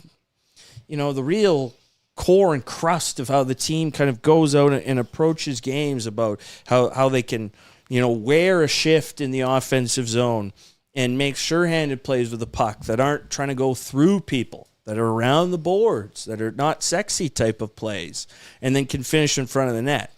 the real core and crust of how the team kind of goes out and approaches games, about how they can, wear a shift in the offensive zone and make sure-handed plays with the puck that aren't trying to go through people, that are around the boards, that are not sexy type of plays, and then can finish in front of the net.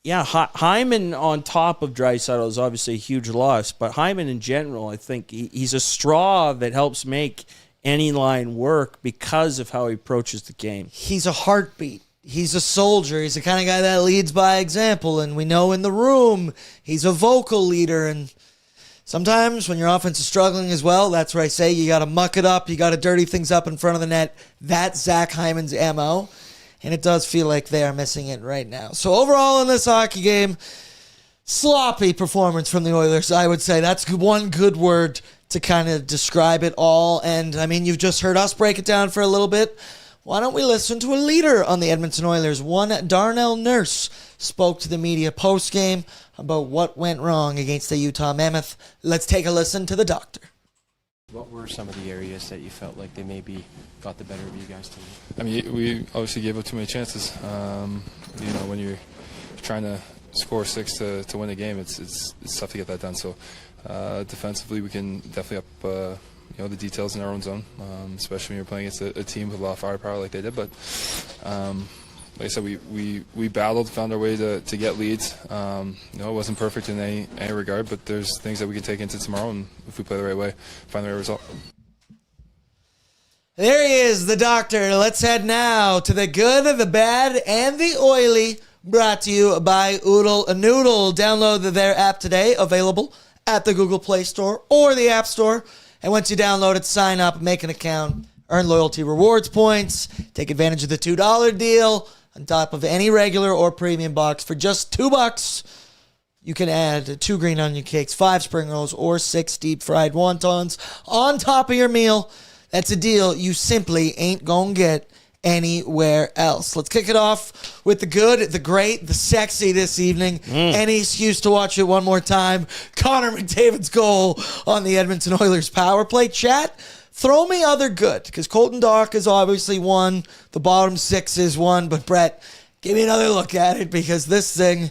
Hyman on top of Draisaitl is obviously a huge loss, but Hyman in general, I think he's a straw that helps make any line work because of how he approaches the game. He's a heartbeat. He's a soldier. He's the kind of guy that leads by example, and we know in the room he's a vocal leader. And sometimes when your offense is struggling as well, that's where I say you got to muck it up, you got to dirty things up in front of the net. That's Zach Hyman's MO, and it does feel like they are missing it right now. So overall in this hockey game, sloppy performance from the Oilers, I would say. That's one good word to kind of describe it all. And, you've just heard us break it down for a little bit. Why don't we listen to a leader on the Edmonton Oilers? One Darnell Nurse spoke to the media post-game about what went wrong against the Utah Mammoth. Let's take a listen to the doctor. What were some of the areas that you felt like they maybe got the better of you guys tonight? We obviously gave up too many chances. When you're trying to score 6 to win a game, it's tough to get that done. So defensively, we can definitely the details in our own zone, especially when you're playing against a team with a lot of firepower like they did. But like I said, we battled, found our way to get leads. It wasn't perfect in any regard, but there's things that we can take into tomorrow, and if we play the right way, find the right result. There he is, the doctor. Let's head now to the good, the bad, and the oily. Brought to you by Oodle a Noodle. Download their app today, available at the Google Play Store or the App Store. And once you download it, sign up, make an account, earn loyalty rewards points, take advantage of the $2 deal on top of any regular or premium box. For just $2, you can add 2 green onion cakes, 5 spring rolls, or 6 deep fried wontons on top of your meal. That's a deal you simply ain't gonna get anywhere else. Let's kick it off with the good, the great, the sexy this evening. Any excuse to watch it one more time. Connor McDavid's goal on the Edmonton Oilers power play. Chat, throw me other good, because Colton Dach is obviously one. The bottom 6 is one. But Brett, give me another look at it, because this thing...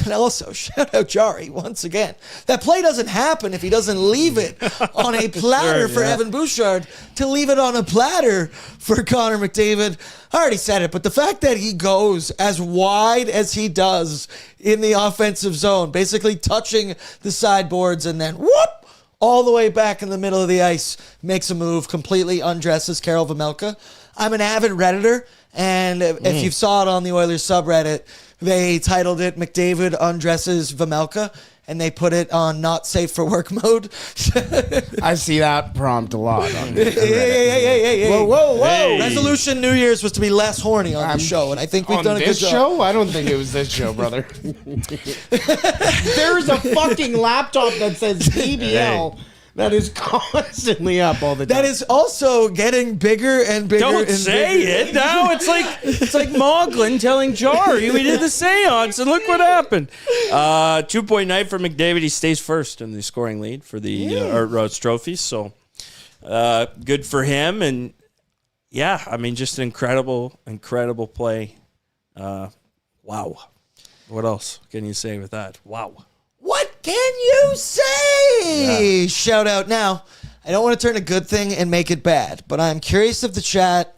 And also, shout out Jari once again. That play doesn't happen if he doesn't leave it on a platter for Evan Bouchard to leave it on a platter for Connor McDavid. I already said it, but the fact that he goes as wide as he does in the offensive zone, basically touching the sideboards and then whoop, all the way back in the middle of the ice, makes a move, completely undresses Karel Vejmelka. I'm an avid Redditor, and if you saw it on the Oilers subreddit, they titled it "McDavid Undresses Vejmelka," and they put it on not safe for work mode. I see that prompt a lot. On Hey. Whoa. Hey. Resolution New Year's was to be less horny on the show, and I think we've done a good this job. show? I don't think it was this show, brother. There's a fucking laptop that says BBL that is constantly up all the time. That is also getting bigger and bigger. Don't and say bigger. it now. It's like Moglen telling Jari we did the seance and look what happened. 2.9 for McDavid. He stays first in the scoring lead for the Art Roads Trophy. So good for him. And yeah, I mean, just an incredible play. Wow. What else can you say with that? Wow. What can you say? Shout out. Now, I don't want to turn a good thing and make it bad, but I'm curious if the chat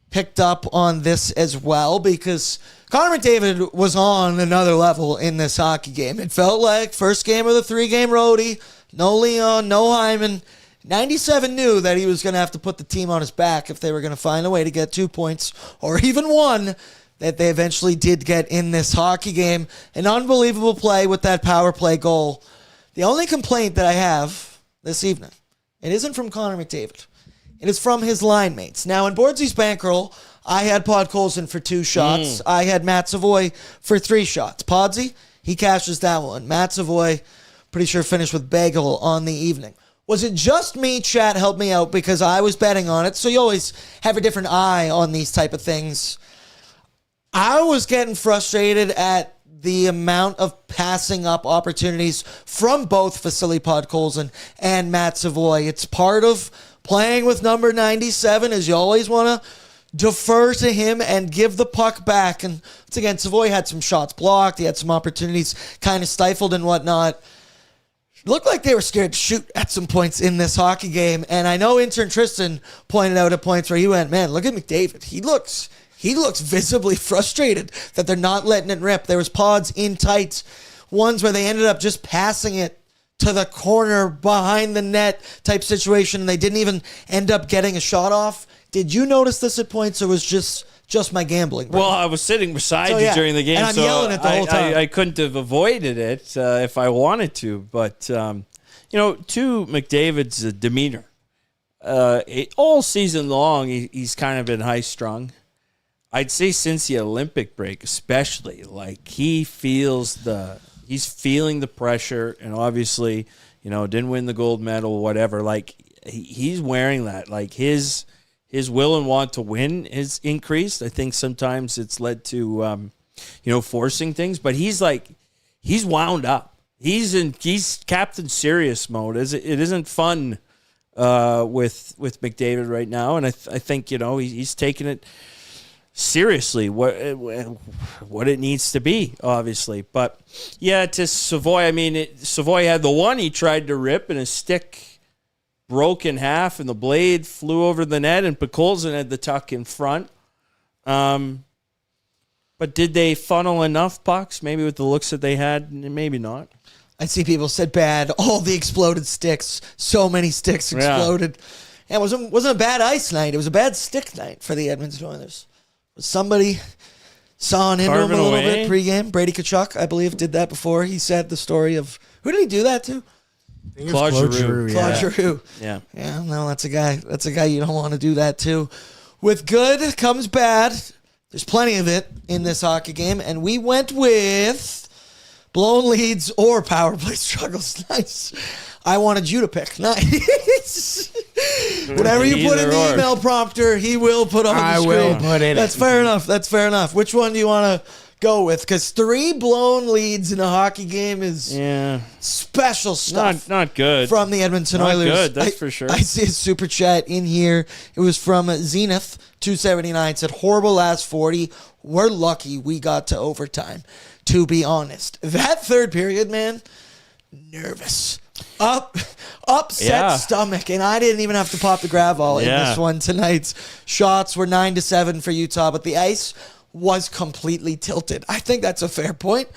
picked up on this as well, because Connor McDavid was on another level in this hockey game. It felt like first game of the 3-game roadie, no Leon, no Hyman. 97 knew that he was going to have to put the team on his back if they were going to find a way to get 2 points or even one, that they eventually did get in this hockey game. An unbelievable play with that power play goal. The only complaint that I have this evening, it isn't from Connor McDavid. It is from his line mates. Now, in Bordzy's Bankroll, I had Podkolzin for 2 shots. I had Matt Savoy for 3 shots. Podsy, he cashes that one. Matt Savoy, pretty sure finished with bagel on the evening. Was it just me? Chat, help me out, because I was betting on it. So you always have a different eye on these type of things. I was getting frustrated at the amount of passing up opportunities from both Vasily Podkolzin and Matt Savoy. It's part of playing with number 97, is you always want to defer to him and give the puck back. And once again, Savoy had some shots blocked. He had some opportunities kind of stifled and whatnot. It looked like they were scared to shoot at some points in this hockey game. And I know intern Tristan pointed out at points where he went, man, look at McDavid. He looks visibly frustrated that they're not letting it rip. There was pods in tight, ones where they ended up just passing it to the corner behind the net type situation. They didn't even end up getting a shot off. Did you notice this at points, or was just my gambling? Well, I was sitting beside you during the game, and I'm yelling it the whole time. I couldn't have avoided it if I wanted to. But, to McDavid's demeanor, all season long, he's kind of been high-strung. I'd say since the Olympic break, especially, like he's feeling the pressure, and obviously, didn't win the gold medal, whatever. Like he's wearing that. Like his will and want to win is increased. I think sometimes it's led to, forcing things, but he's wound up. He's Captain Serious mode. It isn't fun with McDavid right now, and I think he's taking it seriously what it needs to be, obviously. But yeah, to Savoy, Savoy had the one he tried to rip, and his stick broke in half, and the blade flew over the net, and Podkolzin had the tuck in front. But did they funnel enough pucks? Maybe with the looks that they had, maybe not. I see people said bad. All the exploded sticks. So many sticks exploded. And it wasn't a bad ice night. It was a bad stick night for the Edmonton Oilers. Somebody sawing into him a little bit pregame. Brady Tkachuk, I believe, did that before. He said the story of, who did he do that to? Claude Giroux. Claude Giroux. Yeah. Yeah, no, that's a guy you don't want to do that to. With good comes bad. There's plenty of it in this hockey game, and we went with blown leads or power play struggles. Nice. I wanted you to pick. Nice. Whatever you put in the email prompter, he will put on the screen. I will put it. That's fair enough. That's fair enough. Which one do you want to go with? Because 3 blown leads in a hockey game is special stuff. Not good. From the Edmonton Oilers. Not good, that's for sure. I see a super chat in here. It was from Zenith 279. Said, horrible last 40. We're lucky we got to overtime. To be honest, that third period, man, nervous. Upset stomach, and I didn't even have to pop the Gravol in this one tonight. Shots were 9-7 for Utah, but the ice was completely tilted. I think that's a fair point.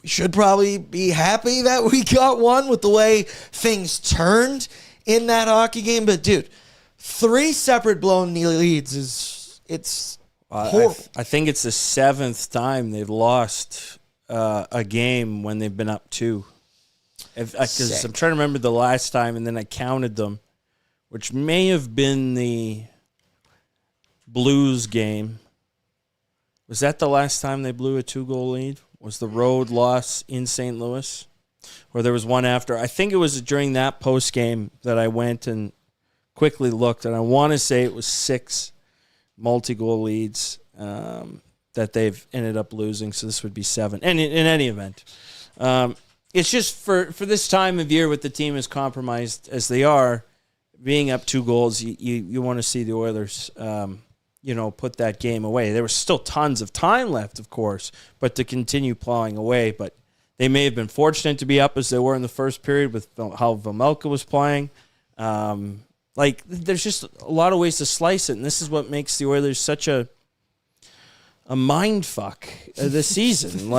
We should probably be happy that we got one with the way things turned in that hockey game. But dude, 3 separate blown leads it's horrible. I think it's the 7th time they've lost a game when they've been up 2. Because I'm trying to remember the last time, and then I counted them, which may have been the Blues game. Was that the last time they blew a 2-goal lead? Was the road loss in St. Louis? Or there was one after? I think it was during that post game that I went and quickly looked, and I want to say it was 6 multi-goal leads that they've ended up losing, so this would be 7. And in any event, it's just for this time of year with the team as compromised as they are, being up 2 goals, you want to see the Oilers put that game away. There was still tons of time left, of course, but to continue plowing away. But they may have been fortunate to be up as they were in the first period with how Vejmelka was playing. There's just a lot of ways to slice it, and this is what makes the Oilers such a mind fuck this season.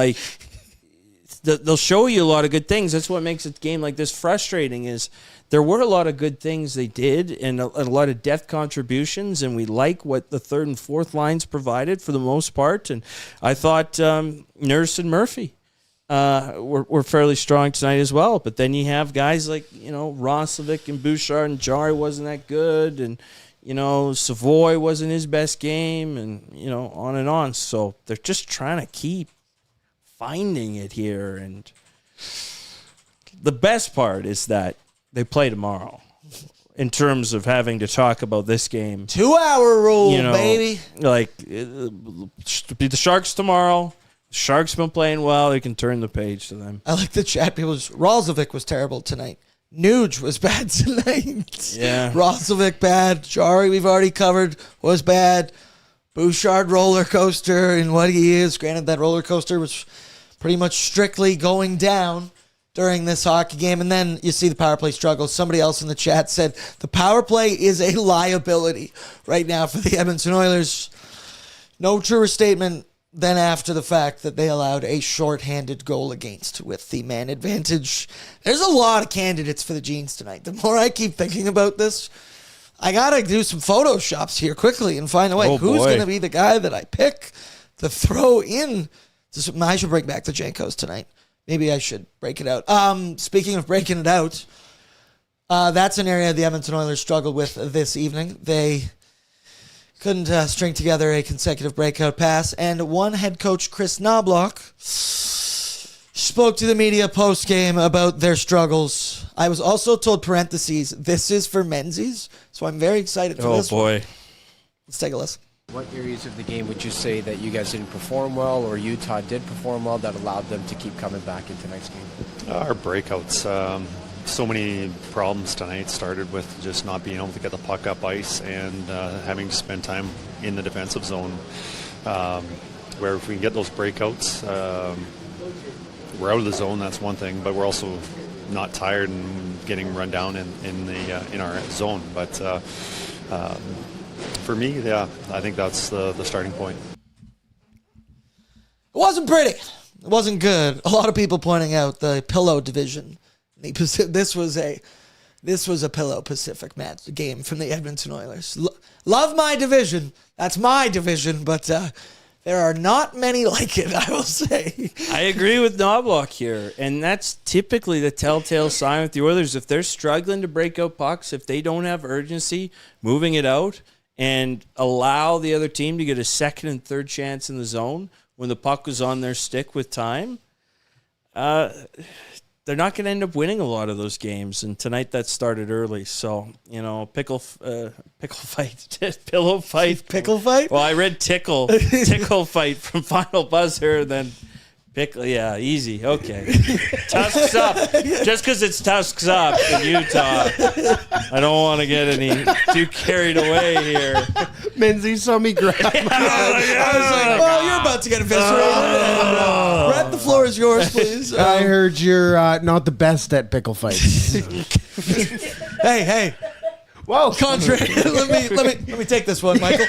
They'll show you a lot of good things. That's what makes a game like this frustrating is there were a lot of good things they did and a lot of depth contributions, and we like what the third and fourth lines provided for the most part. And I thought Nurse and Murphy were fairly strong tonight as well. But then you have guys like, Roslovic and Bouchard, and Jari wasn't that good, and, Savoy wasn't his best game, and, on and on. So they're just trying to keep finding it here. And the best part is that they play tomorrow in terms of having to talk about this game. 2-hour rule, baby. Beat the Sharks tomorrow. Sharks been playing well. They can turn the page to them. I like the chat. Roslovic was terrible tonight. Nuge was bad tonight. Yeah. Roslovic bad. Jari, we've already covered, was bad. Bouchard roller coaster and what he is. Granted, that roller coaster was pretty much strictly going down during this hockey game. And then you see the power play struggles. Somebody else in the chat said the power play is a liability right now for the Edmonton Oilers. No truer statement than after the fact that they allowed a shorthanded goal against with the man advantage. There's a lot of candidates for the Jeans tonight. The more I keep thinking about this, I got to do some photoshops here quickly and find a way. Who's going to be the guy that I pick to throw in? I should bring back the Jankos tonight. Maybe I should break it out. Speaking of breaking it out, that's an area the Edmonton Oilers struggled with this evening. They couldn't string together a consecutive breakout pass, and one head coach, Chris Knobloch, spoke to the media post-game about their struggles. I was also told, parentheses, this is for Menzies, so I'm very excited for this one. Let's take a listen. What areas of the game would you say that you guys didn't perform well or Utah did perform well that allowed them to keep coming back into tonight's game? Our breakouts. So many problems tonight started with just not being able to get the puck up ice and having to spend time in the defensive zone. Where if we can get those breakouts, we're out of the zone, that's one thing, but we're also not tired and getting run down in our zone. But for me, yeah, I think that's the starting point. It wasn't pretty. It wasn't good. A lot of people pointing out the pillow division. This was a pillow Pacific match game from the Edmonton Oilers. Love my division. That's my division, but there are not many like it, I will say. I agree with Knobloch here, and that's typically the telltale sign with the Oilers. If they're struggling to break out pucks, if they don't have urgency moving it out and allow the other team to get a second and third chance in the zone when the puck was on their stick with time, they're not going to end up winning a lot of those games. And tonight that started early. So, pickle fight, pillow fight. Pickle fight? Well, I read tickle fight from Final Buzzer, then pickle. Yeah, easy. Okay. Tusks up. Just because it's Tusks up in Utah, I don't want to get any too carried away here. Menzies saw me grab. I was like, well, you're about to get eviscerated. Brett, the floor is yours, please. I heard you're not the best at pickle fights. Hey. Whoa, contrary. let me take this one, Michael.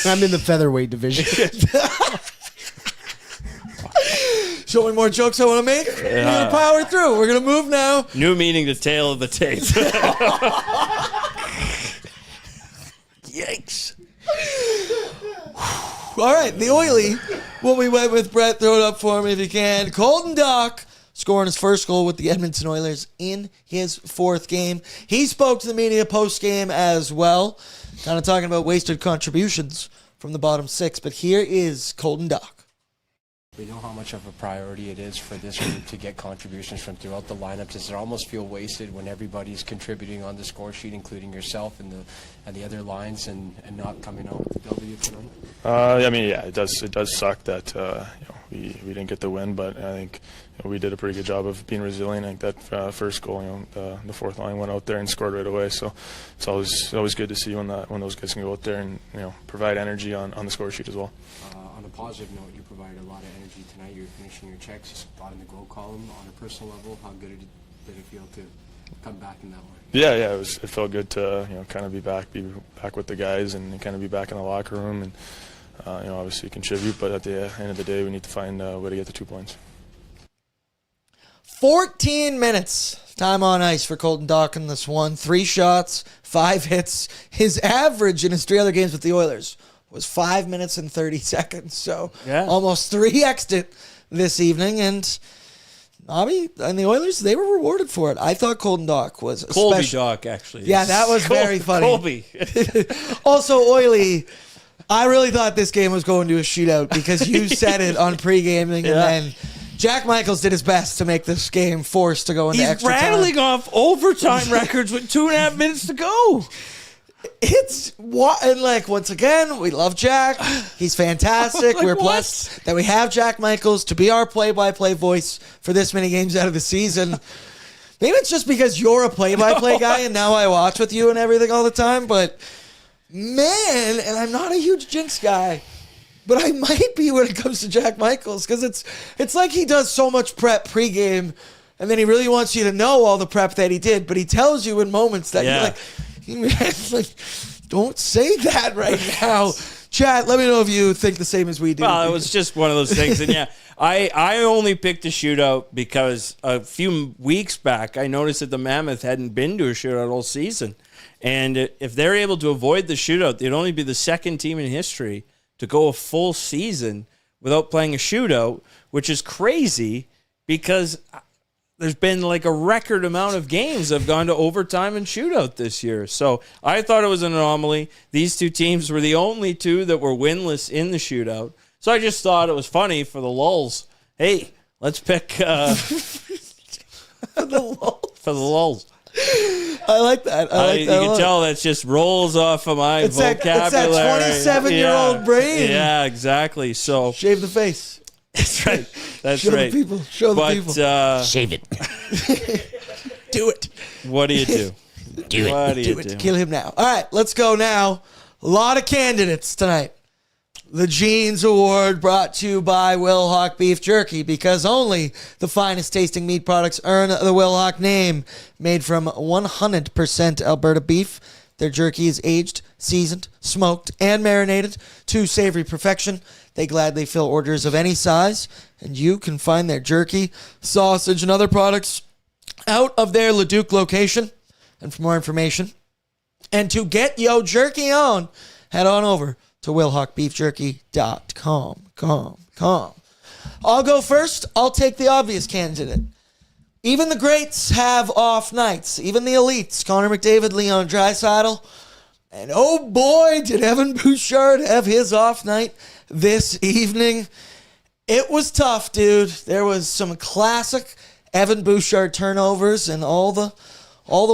I'm in the featherweight division. So many more jokes I want to make. We're going to power through. We're going to move now. New meaning to tail of the tape. Yikes. All right, the Oily. What we went with, Brett, throw it up for me if you can. Colton Dach scoring his first goal with the Edmonton Oilers in his fourth game. He spoke to the media post-game as well, kind of talking about wasted contributions from the bottom six. But here is Colton Dach. We know how much of a priority it is for this group to get contributions from throughout the lineup. Does it almost feel wasted when everybody's contributing on the score sheet, including yourself and the other lines, and not coming out with the W tonight? It does suck that we didn't get the win, but I think we did a pretty good job of being resilient. I think that first goal, the fourth line went out there and scored right away. So it's always good to see when those guys can go out there and provide energy on the score sheet as well. On a positive note, you provided a lot of energy tonight. You were finishing your checks, you got in the goal column. On a personal level, how good did it feel to come back in that way? Yeah, it felt good to kind of be back with the guys and kind of be back in the locker room and obviously contribute. But at the end of the day, we need to find a way to get the 2 points. 14 minutes time on ice for Colton Dach in this one. 3 shots, 5 hits. His average in his 3 other games with the Oilers was 5 minutes and 30 seconds. So almost 3x'd it this evening. And Nobby and the Oilers, they were rewarded for it. I thought Colton Dach was Colby Dach, actually. Yeah, that was very funny. Colby. Also, Oily, I really thought this game was going to a shootout because you said it on pre-gaming, and then Jack Michaels did his best to make this game forced to go into extra time. He's rattling off overtime records with 2.5 minutes to go. Once again, we love Jack. He's fantastic. We're blessed that we have Jack Michaels to be our play-by-play voice for this many games out of the season. Maybe it's just because you're a play-by-play guy and now I watch with you and everything all the time, but man, and I'm not a huge Jinx guy, but I might be when it comes to Jack Michaels, because it's like he does so much prep pregame, and then he really wants you to know all the prep that he did, but he tells you in moments that you're like, don't say that right now. Chat, let me know if you think the same as we do. Well, it was just one of those things. And I only picked the shootout because a few weeks back, I noticed that the Mammoth hadn't been to a shootout all season. And if they're able to avoid the shootout, they'd only be the second team in history to go a full season without playing a shootout, which is crazy because there's been like a record amount of games that have gone to overtime and shootout this year. So I thought it was an anomaly. These two teams were the only two that were winless in the shootout. So I just thought it was funny for the lulz. Hey, let's pick for the lulz. I like that. You can tell that just rolls off of my vocabulary. It's that 27-year-old brain. Yeah, exactly. So shave the face. That's right. That's Show right. the people. Show the people. Shave it. Do it. What do you do? Do it. What do you Do it. do? Kill him now. All right, let's go now. A lot of candidates tonight. The Jeans Award brought to you by Wilhauk Beef Jerky, because only the finest tasting meat products earn the Wilhauk name. Made from 100% Alberta beef, their jerky is aged, seasoned, smoked, and marinated to savory perfection. They gladly fill orders of any size, and you can find their jerky, sausage, and other products out of their Leduc location. And for more information, and to get yo jerky on, head on over to WilhaukBeefJerky.com. I'll go first. I'll take the obvious candidate. Even the greats have off nights. Even the elites. Connor McDavid, Leon Draisaitl. And oh boy, did Evan Bouchard have his off night this evening. It was tough, dude. There was some classic Evan Bouchard turnovers and all the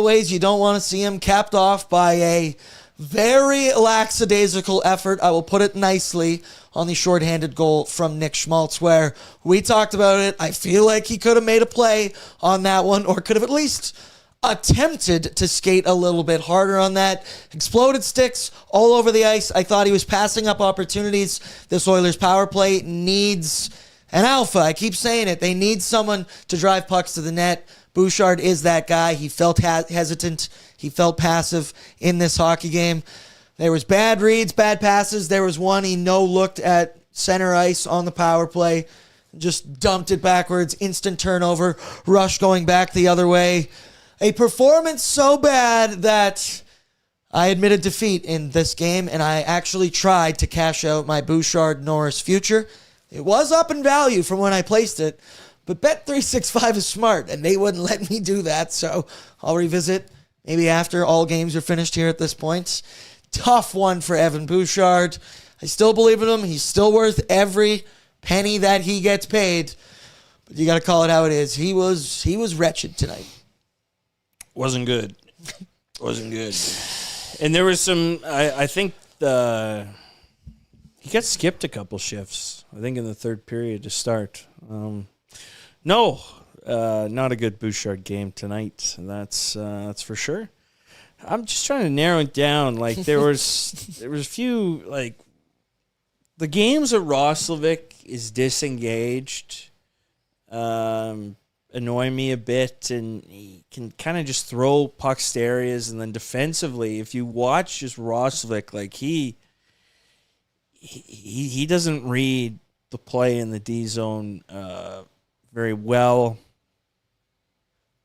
ways you don't want to see him, capped off by a very lackadaisical effort, I will put it nicely, on the shorthanded goal from Nick Schmaltz, where we talked about it. I feel like he could have made a play on that one, or could have at least attempted to skate a little bit harder on that. Exploded sticks all over the ice. I thought he was passing up opportunities. This Oilers power play needs an alpha. I keep saying it. They need someone to drive pucks to the net. Bouchard is that guy. He felt hesitant. He felt passive in this hockey game. There was bad reads, bad passes. There was one he no-looked at center ice on the power play. Just dumped it backwards. Instant turnover. Rush going back the other way. A performance so bad that I admitted defeat in this game, and I actually tried to cash out my Bouchard-Norris future. It was up in value from when I placed it, but Bet365 is smart, and they wouldn't let me do that, so I'll revisit maybe after all games are finished here at this point. Tough one for Evan Bouchard. I still believe in him. He's still worth every penny that he gets paid, but you got to call it how it is. He was wretched tonight. Wasn't good. Wasn't good. And there was some, I think he got skipped a couple shifts, I think in the third period to start. Not a good Bouchard game tonight. That's for sure. I'm just trying to narrow it down. Like there was a few, like the games that Roslovic is disengaged annoy me a bit, and he can kind of just throw pucks to areas, and then defensively, if you watch just Roslovic, like he doesn't read the play in the D zone very well.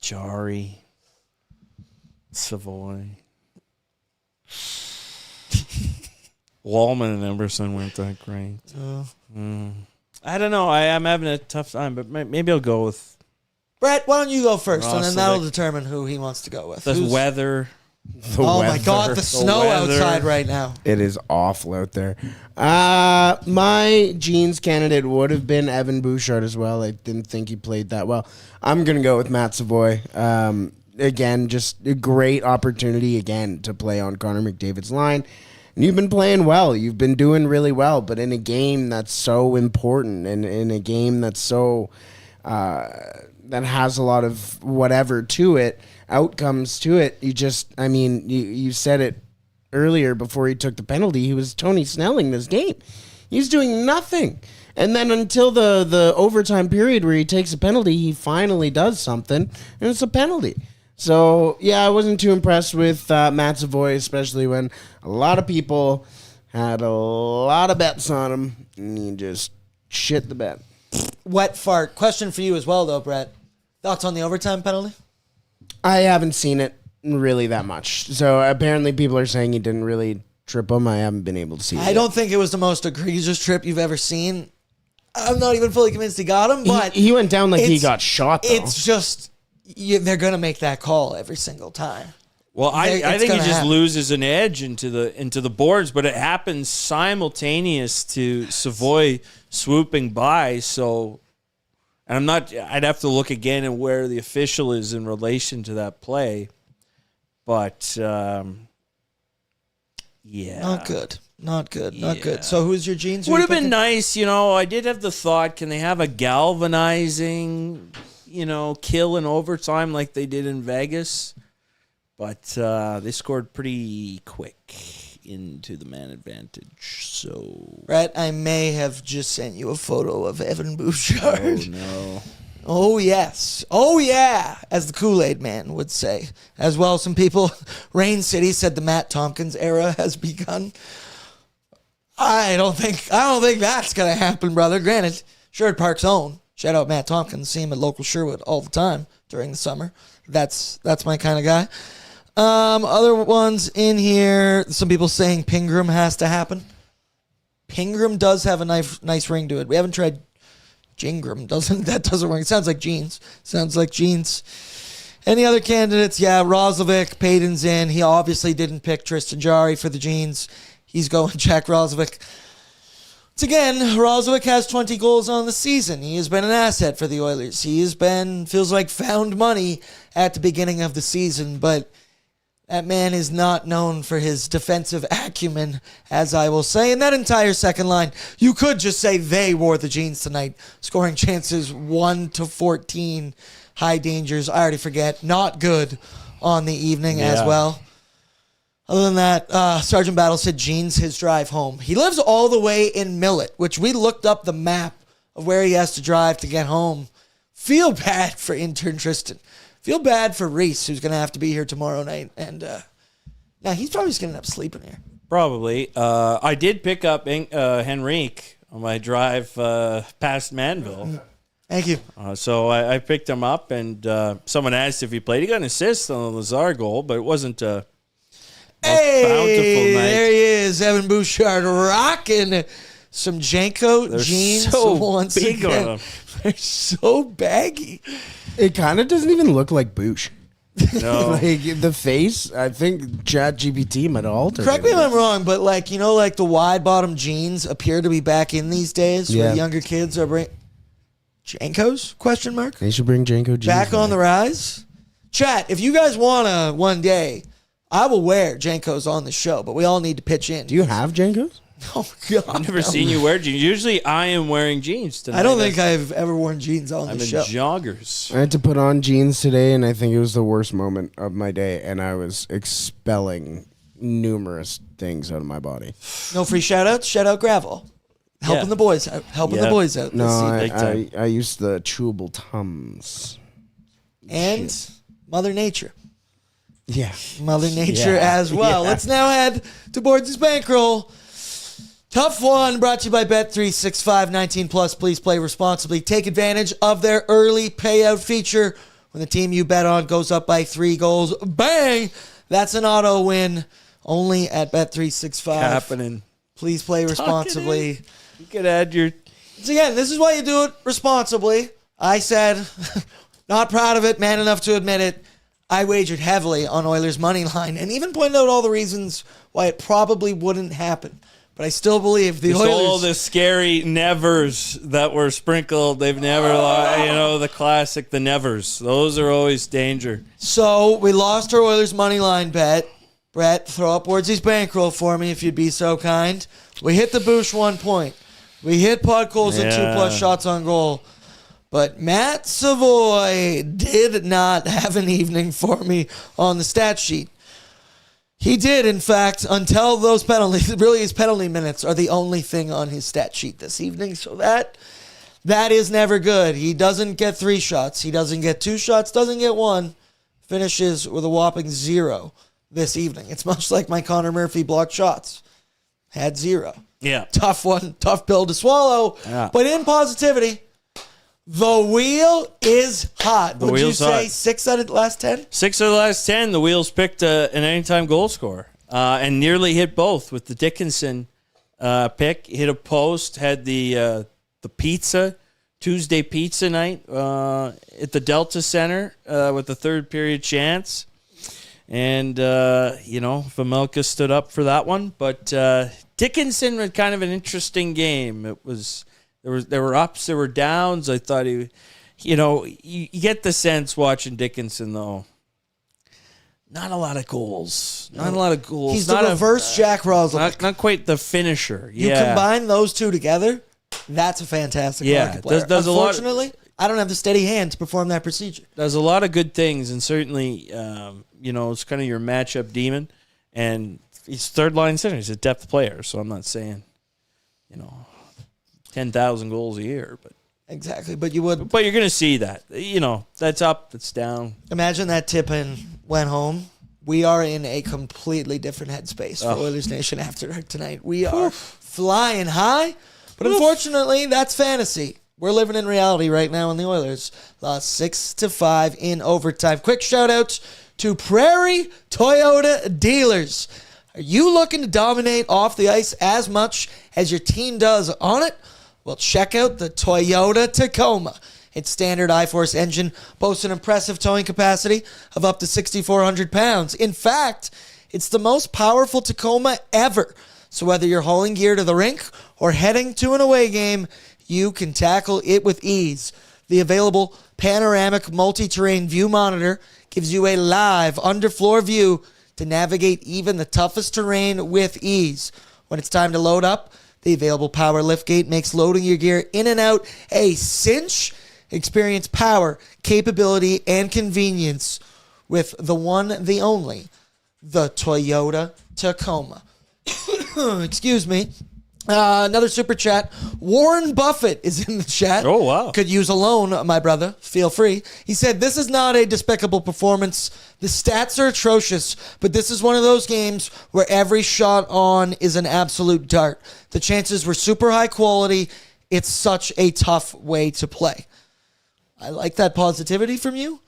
Jari, Savoy, Wallman and Emerson weren't that great. I don't know. I'm having a tough time, but maybe I'll go with Brett. Why don't you go first, Roslovic. and then that'll determine who he wants to go with. the weather. My God, the snow weather. outside right now. It is awful out there. My Jeans candidate would have been Evan Bouchard as well. I didn't think he played that well. I'm going to go with Matt Savoy. Again, just a great opportunity again to play on Connor McDavid's line. And you've been playing well. You've been doing really well. But in a game that's so important, and in a game that's so that has a lot of whatever to it, outcomes to it, you said it earlier before he took the penalty, he was Tony Snelling this game. He's doing nothing. And then until the overtime period where he takes a penalty, he finally does something, and it's a penalty. So, yeah, I wasn't too impressed with Matt Savoy, especially when a lot of people had a lot of bets on him, and he just shit the bet. Wet fart. Question for you as well, though, Brett. Thoughts on the overtime penalty? I haven't seen it really that much. So apparently people are saying he didn't really trip him. I haven't been able to see it. I don't think it was the most egregious trip you've ever seen. I'm not even fully convinced he got him, but he went down like he got shot, though. It's just, they're going to make that call every single time. Well, I think he just loses an edge into the boards, but it happens simultaneous to Savoy swooping by. So, and I'd have to look again at where the official is in relation to that play. But, yeah. Not good. Not good. So who's your Jeans? Would have been nice, I did have the thought, can they have a galvanizing, kill in overtime like they did in Vegas? But they scored pretty quick into the man advantage. So, Brett, I may have just sent you a photo of Evan Bouchard. oh no. Oh, yes. Oh, yeah, as the Kool-Aid man would say. As well, some people, Rain City said the Matt Tompkins era has begun. I don't think that's going to happen, brother. Granted, Sherwood Park's own. Shout out Matt Tompkins. See him at local Sherwood all the time during the summer. That's my kind of guy. Other ones in here, some people saying Pingram has to happen. Pingram does have a nice ring to it. We haven't tried Jingram. That doesn't work. It sounds like jeans. Any other candidates? Yeah, Roslovic, Payton's in. He obviously didn't pick Tristan Jarry for the jeans. He's going Jack Roslovic. Once again, Roslovic has 20 goals on the season. He has been an asset for the Oilers. He has been, feels like, found money at the beginning of the season, but that man is not known for his defensive acumen, as I will say. And that entire second line, you could just say they wore the jeans tonight, scoring chances 1 to 14, high dangers, I already forget, not good on the evening as well. Other than that, Sergeant Battle said jeans his drive home. He lives all the way in Millet, which we looked up the map of where he has to drive to get home. Feel bad for intern Tristan. Feel bad for Reese, who's going to have to be here tomorrow night. And now he's probably just going to end up sleeping here. Probably. I did pick up Henrique on my drive past Manville. Thank you. So I picked him up, and someone asked if he played. He got an assist on the Lazar goal, but it wasn't a bountiful night. There he is, Evan Bouchard rocking some Janko jeans so once big again. on him. They're so baggy. It kind of doesn't even look like Boosh. No. Like the face, I think ChatGPT might alter. Correct me if I'm wrong, but like the wide bottom jeans appear to be back in these days. Where the younger kids are bringing Jankos? Question mark. They should bring Janko jeans back on the rise. Chat, if you guys wanna one day, I will wear Jankos on the show, but we all need to pitch in. Do you have Jankos? Oh God! I've never seen you wear jeans. Usually, I am wearing jeans tonight. I don't think I've ever worn jeans on I'm the in show. joggers. I had to put on jeans today, and I think it was the worst moment of my day, and I was expelling numerous things out of my body. No free shout-outs? Shout out Gravel. Helping the boys out. Yeah. The boys out. No, this season. I used the chewable Tums. And Mother Nature. Yeah. Mother Nature as well. Let's now head to Bordzy's Bankroll. Tough one, brought to you by Bet365. 19 plus, please play responsibly. Take advantage of their early payout feature. When the team you bet on goes up by 3 goals, bang! That's an auto win. Only at Bet365. Happening. Please play responsibly. You could add your... So again, this is why you do it responsibly. I said, not proud of it, man enough to admit it. I wagered heavily on Oilers' money line and even pointed out all the reasons why it probably wouldn't happen. But I still believe the Oilers... all the scary nevers that were sprinkled. They've never, the classic, the nevers. Those are always danger. So we lost our Oilers money line bet. Brett, throw up Bordzy's Bankroll for me if you'd be so kind. We hit the Boosh 1 point. We hit Podkolzin at 2+ shots on goal. But Matt Savoy did not have an evening for me on the stat sheet. He did, in fact, until those penalties. Really, his penalty minutes are the only thing on his stat sheet this evening. So that is never good. He doesn't get 3 shots. He doesn't get 2 shots. Doesn't get 1. Finishes with a whopping 0 this evening. It's much like my Connor Murphy blocked shots. Had 0. Yeah. Tough one. Tough pill to swallow. Yeah. But in positivity, the wheel is hot. Would you say 6 out of the last 10? 6 of the last 10, the Wheels picked an anytime goal scorer and nearly hit both with the Dickinson pick. Hit a post, had the pizza, Tuesday pizza night at the Delta Center with the third period chance. And, Familka stood up for that one. But Dickinson was kind of an interesting game. It was... There were ups, there were downs. I thought you get the sense watching Dickinson, though. Not a lot of goals. He's the reverse Jack Roslovic. Not quite the finisher. You combine those two together, that's a fantastic hockey player. Unfortunately, I don't have the steady hand to perform that procedure. Does a lot of good things, and certainly, it's kind of your matchup demon. And he's third line center. He's a depth player, so I'm not saying, 10,000 goals a year, but Exactly, but you're going to see that. That's up, that's down. Imagine that tip-in went home. We are in a completely different headspace for Oilers Nation After Dark tonight. We are flying high, but unfortunately, that's fantasy. We're living in reality right now, and the Oilers lost 6-5 in overtime. Quick shout-out to Prairie Toyota Dealers. Are you looking to dominate off the ice as much as your team does on it? Well, check out the Toyota Tacoma. Its standard I-Force engine boasts an impressive towing capacity of up to 6,400 pounds. In fact, it's the most powerful Tacoma ever. So whether you're hauling gear to the rink or heading to an away game, you can tackle it with ease. The available panoramic multi-terrain view monitor gives you a live underfloor view to navigate even the toughest terrain with ease. When it's time to load up, the available power liftgate makes loading your gear in and out a cinch. Experience power, capability, and convenience with the one, the only, the Toyota Tacoma. Excuse me. Another super chat. Warren Buffett is in the chat. Oh, wow. Could use a loan, my brother. Feel free. He said, this is not a despicable performance. The stats are atrocious, but this is one of those games where every shot on is an absolute dart. The chances were super high quality. It's such a tough way to play. I like that positivity from you.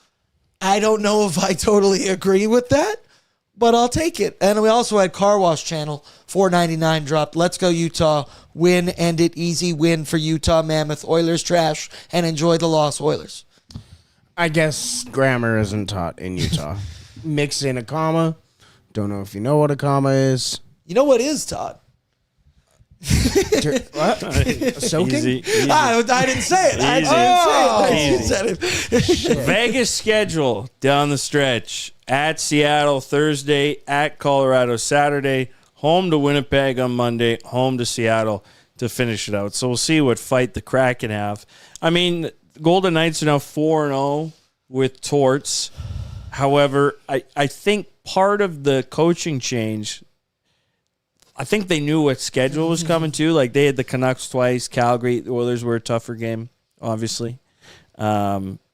I don't know if I totally agree with that, but I'll take it. And we also had Car Wash Channel, $4.99 dropped. Let's go Utah. Win, end it easy win for Utah Mammoth. Oilers trash, and enjoy the loss, Oilers. I guess grammar isn't taught in Utah. Mix in a comma. Don't know if you know what a comma is. You know what is, Todd? What? Soaking? Easy. I didn't say it. I didn't say it. Vegas schedule down the stretch. At Seattle Thursday, at Colorado Saturday, home to Winnipeg on Monday, home to Seattle to finish it out. So we'll see what fight the Kraken have. I mean, Golden Knights are now 4-0 with Torts. However, I think part of the coaching change, I think they knew what schedule was coming to. Like, they had the Canucks twice, Calgary. The Oilers were a tougher game, obviously.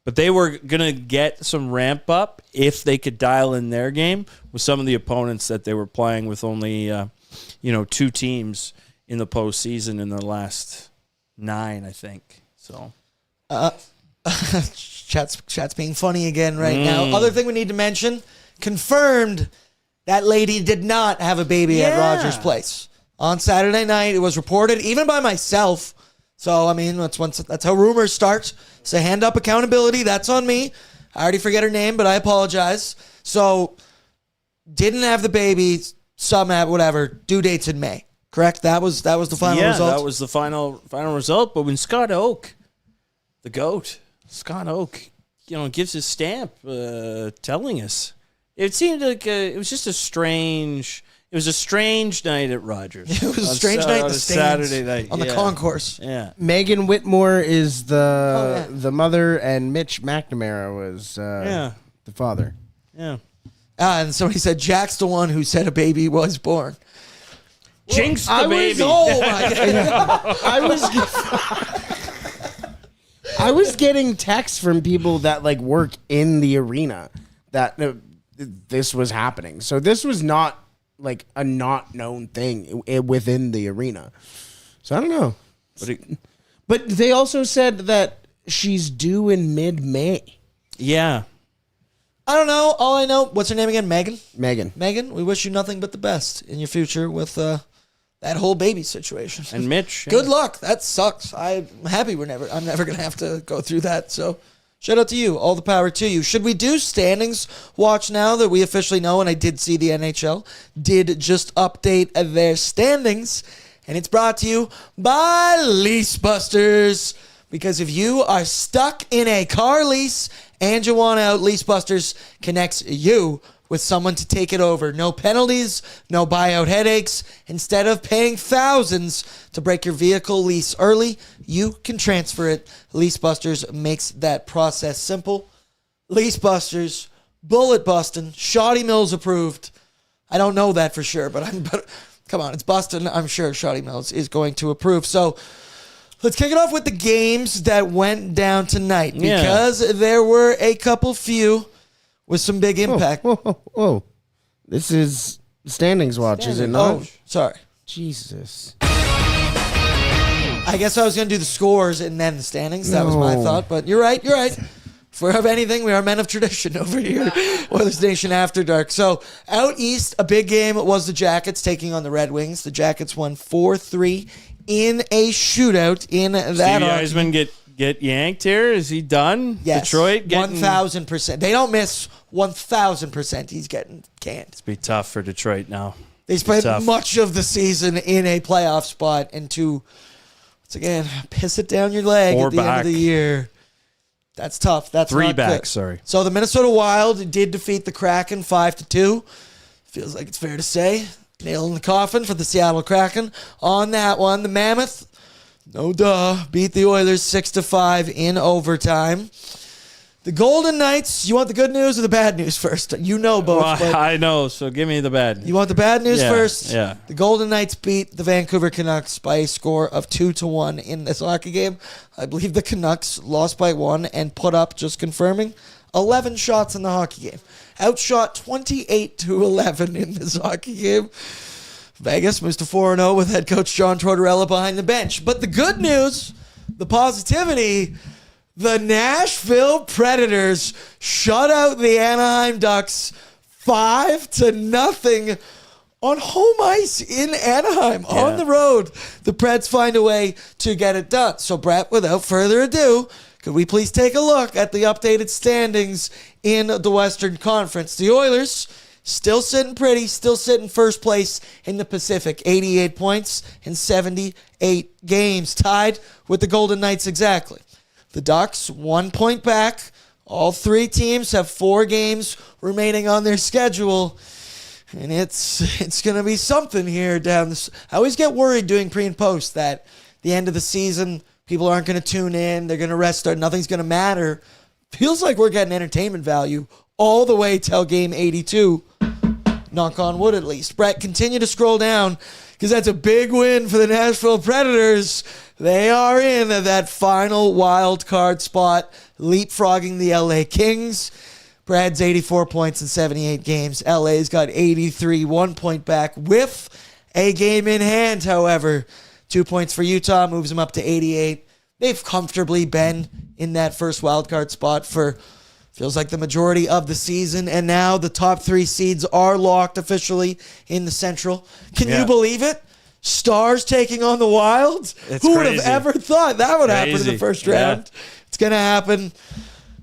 But they were going to get some ramp up if they could dial in their game with some of the opponents that they were playing with only, two teams in the postseason in the last 9, I think. So, Chat's being funny again right now. Other thing we need to mention, confirmed that lady did not have a baby at Rogers Place. On Saturday night, it was reported, even by myself. So, I mean, that's how rumors start. So, hand up accountability. That's on me. I already forget her name, but I apologize. So, didn't have the baby, whatever, due dates in May. Correct? That was the final result? Yeah, that was the final result. But when Scott Oak, the GOAT, Scott Oak, gives his stamp telling us, it seemed like it was just a strange... It was a strange night at Rogers. It was a strange night at the Saturday night. On the concourse. Yeah. Megan Whitmore is the mother, and Mitch McNamara was the father. Yeah. And somebody said, Jack's the one who said a baby was born. Jinx the baby. Oh, my God. I was getting texts from people that work in the arena that this was happening. So this was not a not known thing within the arena. So I don't know. But they also said that she's due in mid-May. Yeah. I don't know. All I know, what's her name again? Megan? Megan, we wish you nothing but the best in your future with that whole baby situation. And Mitch. Good luck. That sucks. I'm happy I'm never going to have to go through that. So shout out to you. All the power to you. Should we do standings watch now that we officially know? And I did see the NHL did just update their standings. And it's brought to you by Lease Busters. Because if you are stuck in a car lease and you want out, Lease Busters connects you with someone to take it over. No penalties, no buyout headaches. Instead of paying thousands to break your vehicle lease early, you can transfer it. Lease Busters makes that process simple. Lease Busters, bullet busting, Shoddy Mills approved. I don't know that for sure, but come on, it's Boston. I'm sure Shoddy Mills is going to approve. So let's kick it off with the games that went down tonight because there were a few with some big impact. Whoa. This is standings watch, is it not? Oh, sorry. Jesus. I guess I was going to do the scores and then the standings. That was my thought, but you're right. If we have anything, we are men of tradition over here. Oilersnation After Dark. So out east, a big game was the Jackets taking on the Red Wings. The Jackets won 4-3 in a shootout in that. Stevie Eisman get yanked here? Is he done? Yes. Detroit getting 1,000%. They don't miss 1,000%. He's getting canned. It's be tough for Detroit now. They spent much of the season in a playoff spot and to, once again, piss it down your leg at the end of the year. That's tough. That's three not back. good. Sorry. So the Minnesota Wild did defeat the Kraken 5-2. Feels like it's fair to say. Nail in the coffin for the Seattle Kraken. On that one, the Mammoth, beat the Oilers 6-5 in overtime. The Golden Knights, you want the good news or the bad news first? You know both. Well, I know, so give me the bad news. You want the bad news first? Yeah. The Golden Knights beat the Vancouver Canucks by a score of 2-1 in this hockey game. I believe the Canucks lost by 1 and put up, just confirming, 11 shots in the hockey game. Outshot 28-11 in this hockey game. Vegas moves to 4-0 with head coach John Tortorella behind the bench. But the good news, the positivity, the Nashville Predators shut out the Anaheim Ducks 5-0 on home ice in Anaheim. On the road, the Preds find a way to get it done. So, Brett, without further ado, could we please take a look at the updated standings in the Western Conference? The Oilers still sitting pretty, still sitting first place in the Pacific, 88 points in 78 games, tied with the Golden Knights exactly. The Ducks, 1 point back. All three teams have 4 games remaining on their schedule. And it's going to be something here down this. I always get worried doing pre and post that the end of the season, people aren't going to tune in. They're going to rest. Nothing's going to matter. Feels like we're getting entertainment value all the way till game 82. Knock on wood at least. Brett, continue to scroll down because that's a big win for the Nashville Predators. They are in that final wild card spot, leapfrogging the LA Kings. Brad's 84 points in 78 games. LA's got 83, 1 point back with a game in hand, however. 2 points for Utah, moves them up to 88. They've comfortably been in that first wild card spot for feels like the majority of the season, and now the top 3 seeds are locked officially in the Central. Can you believe it? Stars taking on the Wild? Who would have ever thought that would happen in the first round? It's going to happen.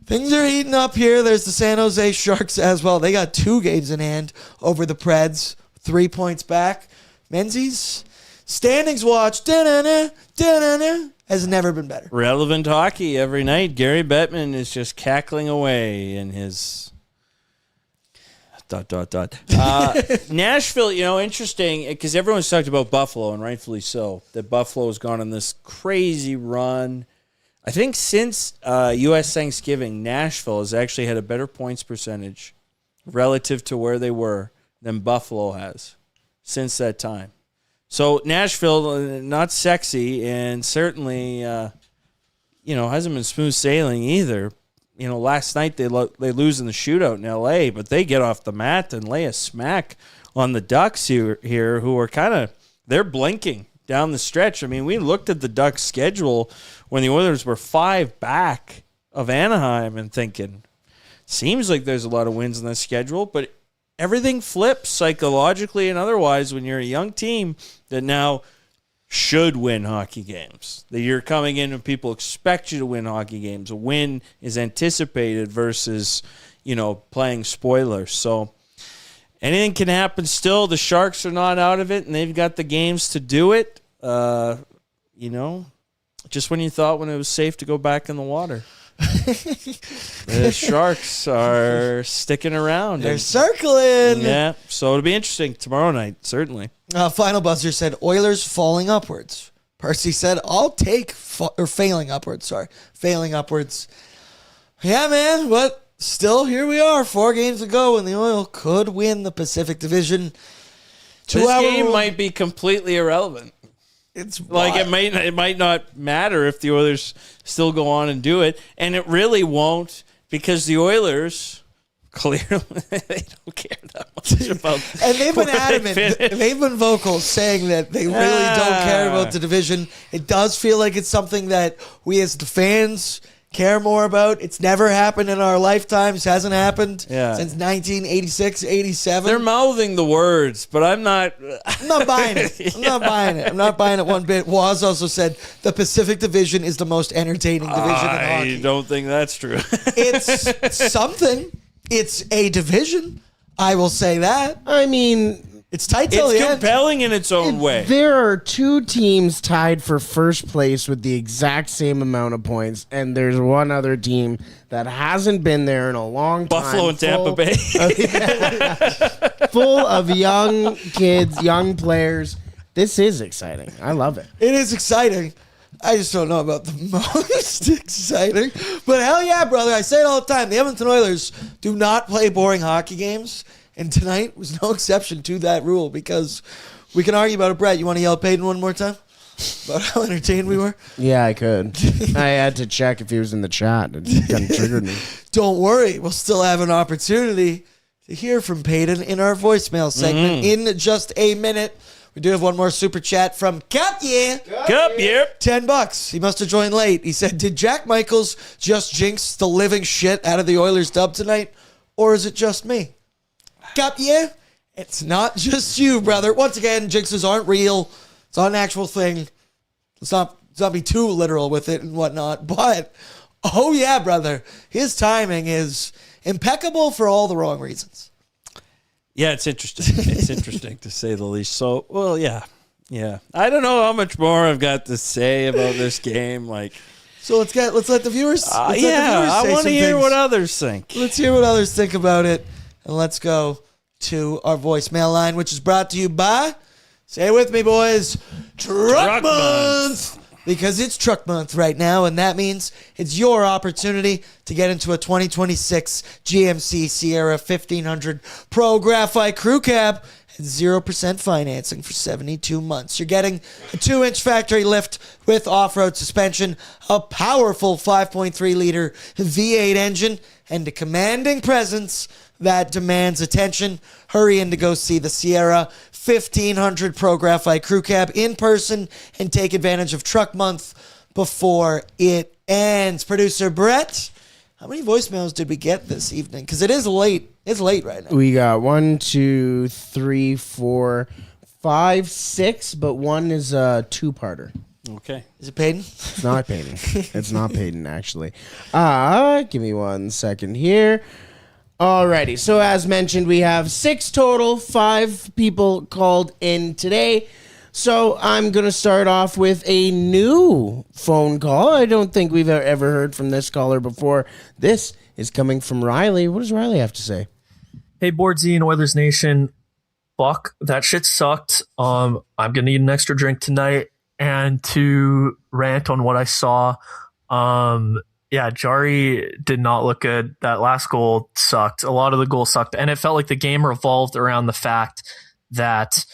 Things are heating up here. There's the San Jose Sharks as well. They got 2 games in hand over the Preds, 3 points back. Menzies, standings watch, has never been better. Relevant hockey every night. Gary Bettman is just cackling away in his... Nashville, interesting, because everyone's talked about Buffalo, and rightfully so, that Buffalo has gone on this crazy run. I think since U.S. Thanksgiving, Nashville has actually had a better points percentage relative to where they were than Buffalo has since that time. So Nashville, not sexy, and certainly, hasn't been smooth sailing either. Last night they lose in the shootout in L.A., but they get off the mat and lay a smack on the Ducks here who are they're blinking down the stretch. I mean, we looked at the Ducks' schedule when the Oilers were 5 back of Anaheim and thinking, seems like there's a lot of wins in the schedule, but everything flips psychologically and otherwise when you're a young team that now should win hockey games. That you're coming in and people expect you to win hockey games. A win is anticipated versus, playing spoilers. So anything can happen still. The Sharks are not out of it, and they've got the games to do it. Just when you thought when it was safe to go back in the water. The Sharks are sticking around. They're circling. Yeah, so it'll be interesting tomorrow night, certainly. Final buzzer said Oilers falling upwards. Percy said, I'll take failing upwards. Failing upwards. Yeah, man. What still, here we are, 4 games to go, and the Oil could win the Pacific Division. This game might be completely irrelevant. It's like it might not matter if the Oilers still go on and do it, and it really won't because the Oilers clearly they don't care that much about. And they've been adamant. They've been vocal saying that they really don't care about the division. It does feel like it's something that we as the fans care more about. It's never happened in our lifetimes. Hasn't happened since 1986, 87. They're mouthing the words, but I'm not buying it. I'm not buying it. I'm not buying it one bit. Waz also said the Pacific Division is the most entertaining division in hockey. I don't think that's true. It's something. It's a division. I will say that. I mean, it's tight till the end. It's compelling in its own way. There are 2 teams tied for first place with the exact same amount of points, and there's one other team that hasn't been there in a long time. Buffalo and Tampa Bay. Full of young kids, young players. This is exciting. I love it. It is exciting. I just don't know about the most exciting. But hell yeah, brother. I say it all the time. The Edmonton Oilers do not play boring hockey games. And tonight was no exception to that rule because we can argue about it. Brett, you want to yell at Peyton one more time? About how entertained we were? Yeah, I could. I had to check if he was in the chat. It kind of triggered me. Don't worry. We'll still have an opportunity to hear from Peyton in our voicemail segment in just a minute. We do have one more super chat from Cup Yeah. Cup, yep. $10. He must have joined late. He said, did Jack Michaels just jinx the living shit out of the Oilers dub tonight? Or is it just me? Cup Yeah. It's not just you, brother. Once again, jinxes aren't real. It's not an actual thing. Let's not be too literal with it and whatnot. But, oh yeah, brother. His timing is impeccable for all the wrong reasons. Yeah, it's interesting. It's interesting to say the least. So, well, yeah. I don't know how much more I've got to say about this game. So let's let the viewers. I want to hear what others think. Let's hear what others think about it, and let's go to our voicemail line, which is brought to you by. Say it with me, boys. Truck Month. Because it's Truck Month right now, and that means it's your opportunity to get into a 2026 GMC Sierra 1500 Pro Graphite Crew Cab and 0% financing for 72 months. You're getting a 2-inch factory lift with off-road suspension, a powerful 5.3-liter V8 engine, and a commanding presence that demands attention. Hurry in to go see the Sierra 1500 Pro Graphite Crew Cab in person and take advantage of Truck Month before it ends. Producer Brett, how many voicemails did we get this evening? Because it is late. It's late right now. We got 1, 2, 3, 4, 5, 6, but one is a 2-parter. Okay. Is it Peyton? It's not Peyton. It's not Peyton, actually. Give me 1 second here. Alrighty, so as mentioned, we have 6 total, 5 people called in today. So I'm going to start off with a new phone call. I don't think we've ever heard from this caller before. This is coming from Riley. What does Riley have to say? Hey, Bordzy and Oilers Nation. Fuck, that shit sucked. I'm going to need an extra drink tonight. And to rant on what I saw, yeah, Jari did not look good. That last goal sucked. A lot of the goals sucked. And it felt like the game revolved around the fact that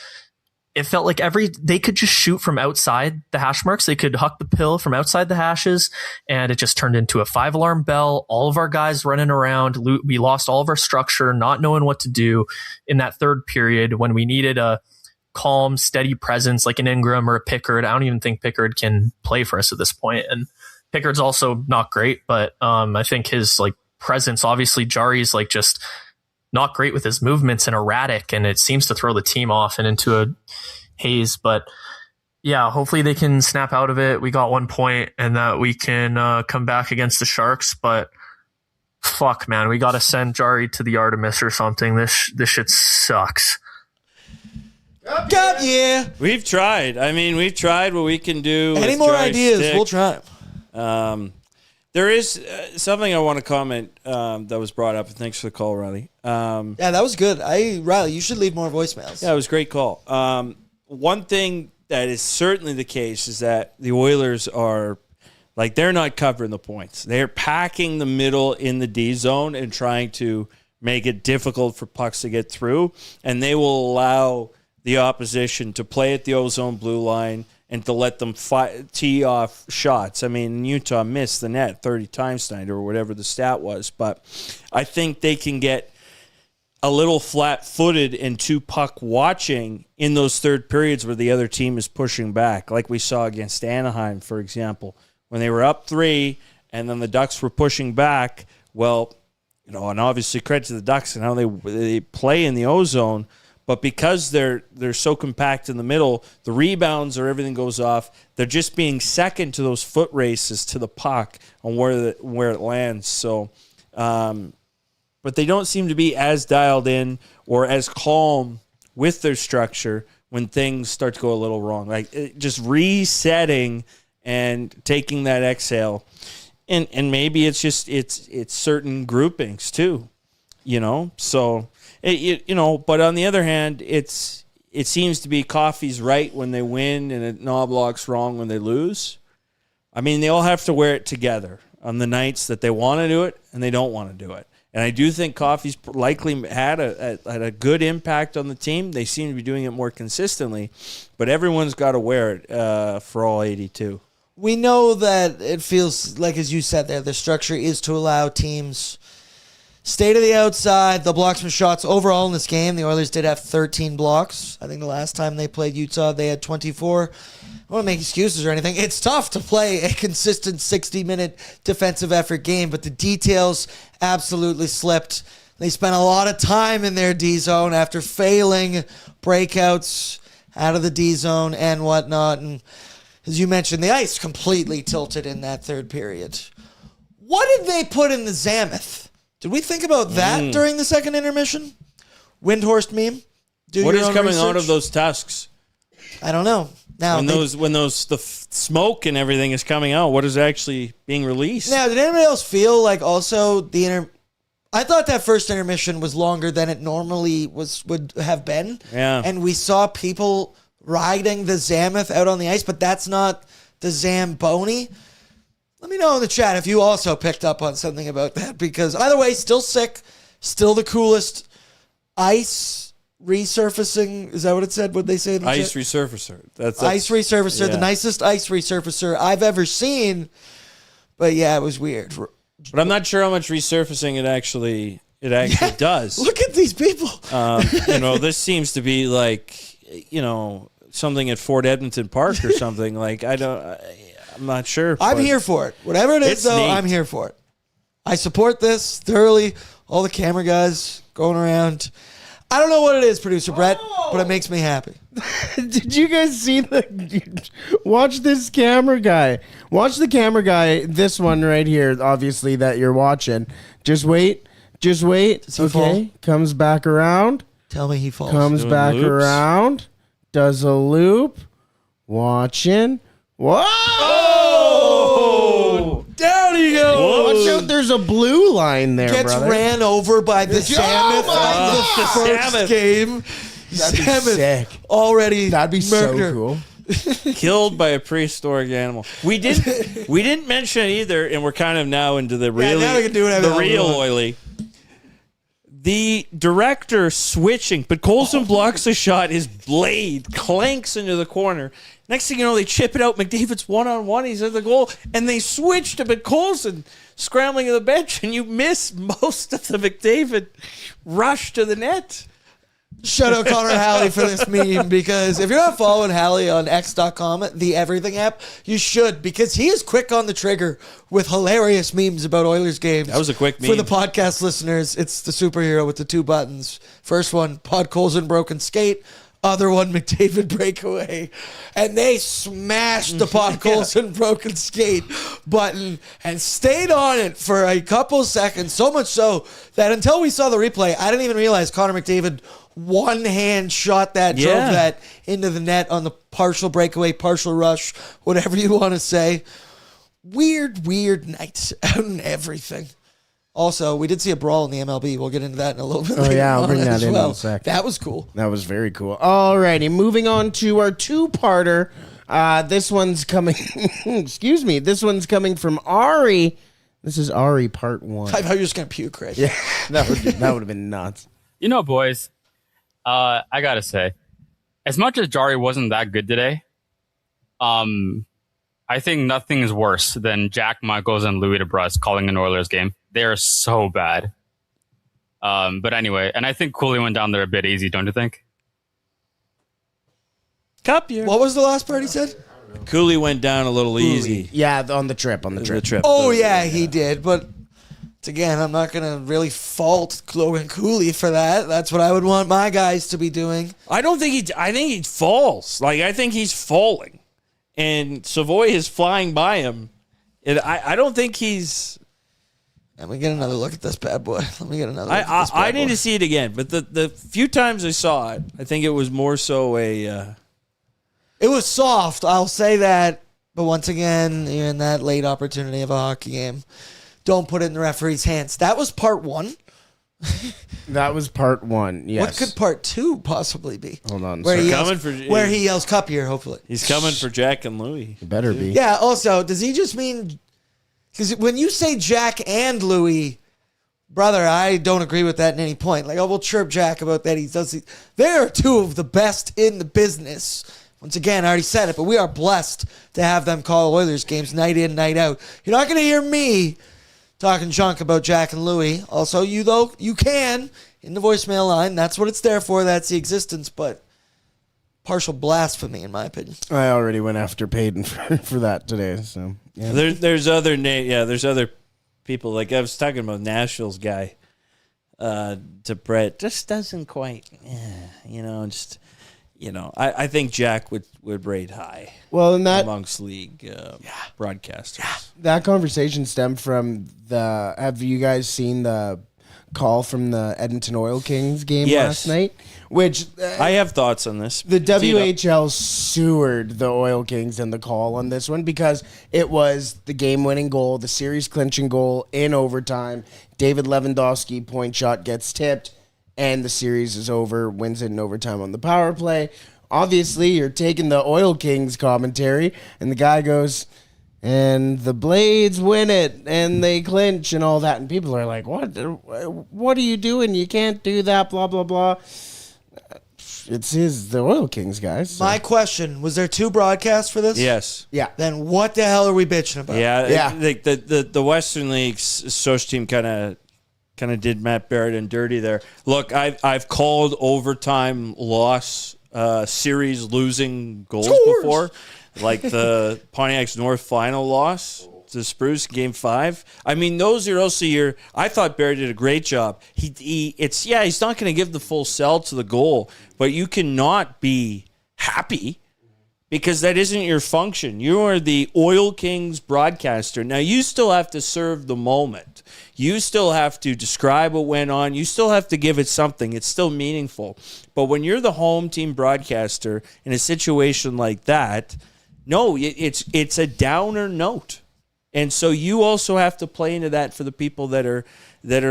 it felt like they could just shoot from outside the hash marks. They could huck the pill from outside the hashes, and it just turned into a 5-alarm bell. All of our guys running around. We lost all of our structure, not knowing what to do in that third period when we needed a calm, steady presence like an Ingram or a Pickard. I don't even think Pickard can play for us at this point. And Pickard's also not great, but I think his presence, obviously Jari's just not great with his movements and erratic, and it seems to throw the team off and into a haze. But yeah, hopefully they can snap out of it. We got 1 point and that we can come back against the Sharks, but fuck, man, we got to send Jari to the Artemis or something. This shit sucks. God, yeah. We've tried. I mean, we've tried what we can do. Any more ideas, we'll try. There is something I want to comment that was brought up. Thanks for the call, Riley. Yeah, that was good. Riley, you should leave more voicemails. Yeah, it was a great call. One thing that is certainly the case is that the Oilers are Like, they're not covering the points. They're packing the middle in the D zone and trying to make it difficult for pucks to get through. And they will allow the opposition to play at the ozone blue line and to let them tee off shots. I mean, Utah missed the net 30 times tonight or whatever the stat was. But I think they can get a little flat-footed and too puck-watching in those third periods where the other team is pushing back, like we saw against Anaheim, for example. When they were up 3 and then the Ducks were pushing back, well, and obviously credit to the Ducks and how they play in the ozone, but because they're so compact in the middle, the rebounds or everything goes off, they're just being second to those foot races to the puck on where it lands. So, but they don't seem to be as dialed in or as calm with their structure when things start to go a little wrong. Like just resetting and taking that exhale. And maybe it's just it's certain groupings too, So but on the other hand, it seems to be Coffey's right when they win and Knobloch's wrong when they lose. I mean, they all have to wear it together on the nights that they want to do it and they don't want to do it. And I do think Coffey's likely had a good impact on the team. They seem to be doing it more consistently, but everyone's got to wear it for all 82. We know that it feels like, as you said there, the structure is to allow teams stay to the outside. The blocks from shots overall in this game, the Oilers did have 13 blocks. I think the last time they played Utah, they had 24. I don't want to make excuses or anything. It's tough to play a consistent 60-minute defensive effort game, but the details absolutely slipped. They spent a lot of time in their D zone after failing breakouts out of the D zone and whatnot. And as you mentioned, the ice completely tilted in that third period. What did they put in the Mammoth? Did we think about that during the second intermission? Windhorst meme? What is coming out of those tusks? I don't know. Now when the smoke and everything is coming out, what is actually being released? Now, did anybody else feel like also I thought that first intermission was longer than it normally would have been. Yeah. And we saw people riding the Mammoth out on the ice, but that's not the Zamboni. Let me know in the chat if you also picked up on something about that, because either way, still sick, still the coolest ice resurfacing. Is that what it said? What they say in the ice chat? Resurfacer. That's ice resurfacer, yeah. The nicest ice resurfacer I've ever seen. But yeah, it was weird. But I'm not sure how much resurfacing it actually does. Look at these people. This seems to be like, something at Fort Edmonton Park or something. Like, I'm not sure. I'm here for it. Whatever it is, though, neat. I'm here for it. I support this thoroughly. All the camera guys going around. I don't know what it is, Producer Brett, but it makes me happy. Did you guys see watch this camera guy. Watch the camera guy, this one right here, obviously, that you're watching. Just wait. Does he fall? Comes back around. Tell me he falls. Comes Doing back loops. around. Does a loop. Watching. Whoa! Oh! Down he goes. Watch out, there's a blue line there, Gets brother. ran over by the Mammoth on the first Mammoth. game. That'd be Mammoth sick. already That'd be murdered. so cool. Killed by a prehistoric animal. We didn't mention it either, and we're kind of now into the really now we can do whatever the the hell we real want. oily. The director switching, but Colson blocks a shot. His blade clanks into the corner. Next thing you know, they chip it out. McDavid's one-on-one. He's at the goal, and they switch to Colson scrambling to the bench, and you miss most of the McDavid rush to the net. Shout out Connor Halley for this meme, because if you're not following Halley on X.com, the everything app, you should, because he is quick on the trigger with hilarious memes about Oilers games. That was a quick meme. For the podcast listeners, it's the superhero with the 2 buttons. First one, Pod Colson broken skate. Other one, McDavid breakaway. And they smashed the Pod Colson broken skate button and stayed on it for a couple seconds. So much so that until we saw the replay, I didn't even realize Connor McDavid one-hand shot that, drove that into the net on the partial breakaway, partial rush, whatever you want to say. Weird night out and everything. Also, we did see a brawl in the MLB. We'll get into that in a little bit later. Oh, yeah, I'll bring that as in well. a sec. That was cool. That was very cool. Alrighty, moving on to our two-parter This one's coming. Excuse me. This one's coming from Ari. This is Ari part 1. I thought you were just gonna puke, right? Yeah, that would have been nuts. You know, boys, I gotta say, as much as Jari wasn't that good today, I think nothing is worse than Jack Michaels and Louis DeBrusk calling an Oilers game. They are so bad. But anyway, and I think Cooley went down there a bit easy, don't you think? Cup year. What was the last part he said? Cooley went down a little easy. Yeah, on the trip. The trip. Oh, yeah, he did. But again, I'm not going to really fault Logan Cooley for that. That's what I would want my guys to be doing. I think he falls. Like, I think he's falling. And Savoy is flying by him. And I don't think he's... Let me get another look at this bad boy. Let me get another look at this bad I boy. need to see it again. But the few times I saw it, I think it was more so a... It was soft, I'll say that. But once again, you're in that late opportunity of a hockey game. Don't put it in the referee's hands. That was part 1. That was part 1, yes. What could part 2 possibly be? Hold on. Where he Coming yells, for- where he yells cup here, hopefully. He's coming for Jack and Louis. It better be. Yeah, also, does he just mean... Because when you say Jack and Louis, brother, I don't agree with that at any point. Like, we'll chirp Jack about that. They're two of the best in the business. Once again, I already said it, but we are blessed to have them call Oilers games night in, night out. You're not going to hear me talking junk about Jack and Louis. Also, you can in the voicemail line. That's what it's there for. That's the existence, but partial blasphemy, in my opinion. I already went after Payton for that today, so... Yeah. There's other there's other people. Like I was talking about Nashville's guy to Brett. Just doesn't quite, I think Jack would rate high. Well, and that amongst league broadcasters. That conversation stemmed from have you guys seen the call from the Edmonton Oil Kings game last night? Which I have thoughts on this. The WHL sewered the Oil Kings in the call on this one because it was the game-winning goal, the series-clinching goal in overtime. David Lewandowski point shot gets tipped, and the series is over, wins it in overtime on the power play. Obviously, you're taking the Oil Kings commentary, and the guy goes... And the Blades win it, and they clinch, and all that. And people are like, what are you doing? You can't do that, blah, blah, blah. It's the Oil Kings, guys. So. My question, was there 2 broadcasts for this? Yes. Yeah. Then what the hell are we bitching about? Yeah. The Western League's social team kind of did Matt Barrett and dirty there. Look, I've called overtime loss series losing goals before. Like the Pontiac's North final loss to Spruce Game 5. I mean, those are also I thought Barry did a great job. He's not going to give the full sell to the goal, but you cannot be happy because that isn't your function. You are the Oil Kings broadcaster. Now, you still have to serve the moment. You still have to describe what went on. You still have to give it something. It's still meaningful. But when you're the home team broadcaster in a situation like that, no, it's a downer note. And so you also have to play into that for the people that are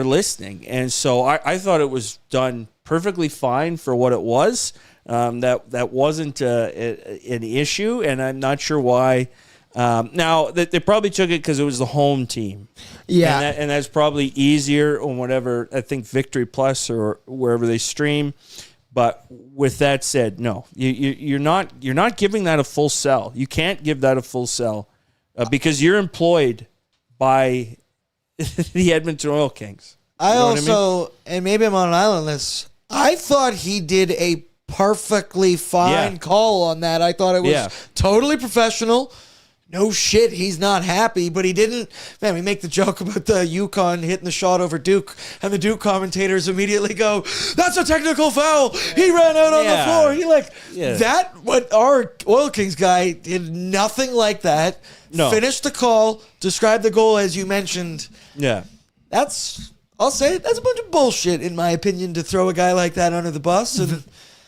listening. And so I thought it was done perfectly fine for what it was. That wasn't an issue, and I'm not sure why. Now, they probably took it because it was the home team. Yeah. And that's probably easier on whatever, I think, Victory Plus or wherever they stream. But with that said, no, you're not giving that a full sell. You can't give that a full sell because you're employed by the Edmonton Oil Kings. And maybe I'm on an island this. I thought he did a perfectly fine call on that. I thought it was totally professional. No shit, he's not happy, but he didn't. Man, we make the joke about the Yukon hitting the shot over Duke, and the Duke commentators immediately go, "That's a technical foul. He ran out on the floor." That what our Oil Kings guy did nothing like that. No. Finished the call, described the goal as you mentioned. Yeah, I'll say it. That's a bunch of bullshit, in my opinion, to throw a guy like that under the bus. And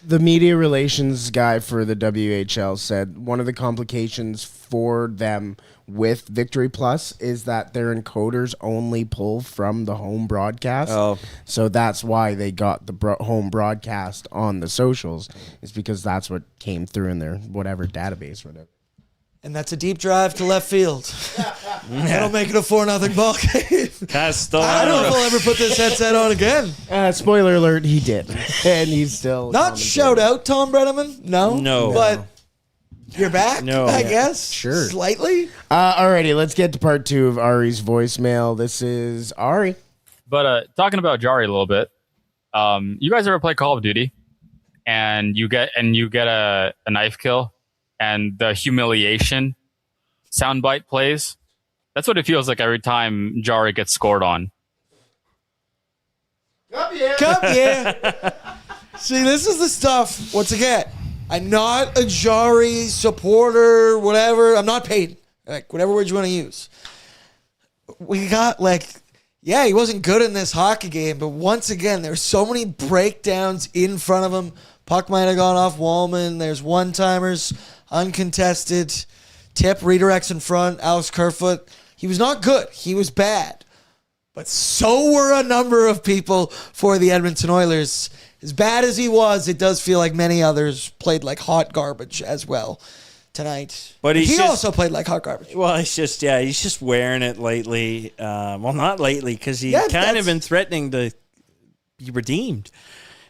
the media relations guy for the WHL said one of the complications for them with Victory Plus is that their encoders only pull from the home broadcast. Oh. So that's why they got the home broadcast on the socials, is because that's what came through in their whatever database or whatever. And that's a deep drive to left field. That'll make it a 4-0 ball game. I don't know if I'll ever put this headset on again. Spoiler alert, he did. And he's still... Not shout out Tom Brenneman. No. But you're back, I guess. Sure. Slightly. Alrighty, let's get to part 2 of Ari's voicemail. This is Ari. But talking about Jari a little bit, you guys ever play Call of Duty? And you get a knife kill, and the humiliation soundbite plays. That's what it feels like every time Jari gets scored on. Come here. See, this is the stuff. Once again, I'm not a Jari supporter, whatever. I'm not paid. Like, whatever word you want to use. We got, he wasn't good in this hockey game, but once again, there's so many breakdowns in front of him. Puck might have gone off Wallman. There's one-timers, uncontested. Tip, redirects in front. Alex Kerfoot. He was not good. He was bad. But so were a number of people for the Edmonton Oilers. As bad as he was, it does feel like many others played like hot garbage as well tonight. But he also played like hot garbage. Well, he's just wearing it lately. Well, not lately, because he's kind of been threatening to be redeemed.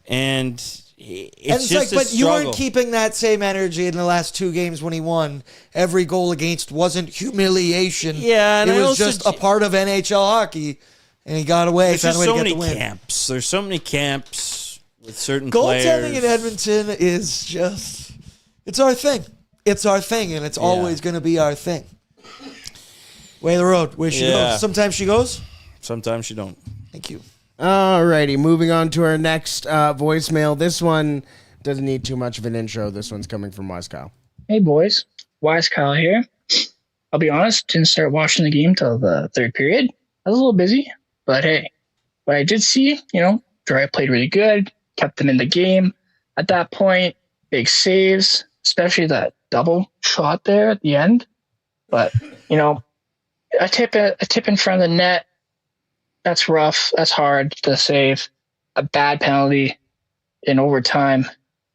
And it's just but you weren't keeping that same energy in the last 2 games when he won. Every goal against wasn't humiliation. Yeah, and it was just a part of NHL hockey, and he got away. There's just so many camps. There's so many camps with certain players. Goaltending players. in Edmonton is just, it's our thing. It's our thing, and it's always going to be our thing. Way of the road. Where she goes. Sometimes she goes. Sometimes she don't. Thank you. Alrighty, moving on to our next voicemail. This one doesn't need too much of an intro. This one's coming from Wise Kyle. Hey boys, Wise Kyle here. I'll be honest, didn't start watching the game till the 3rd period. I was a little busy, but hey, what I did see, Dry played really good, kept them in the game. At that point, big saves, especially that double shot there at the end. But a tip in front of the net. That's rough. That's hard to save. A bad penalty in overtime.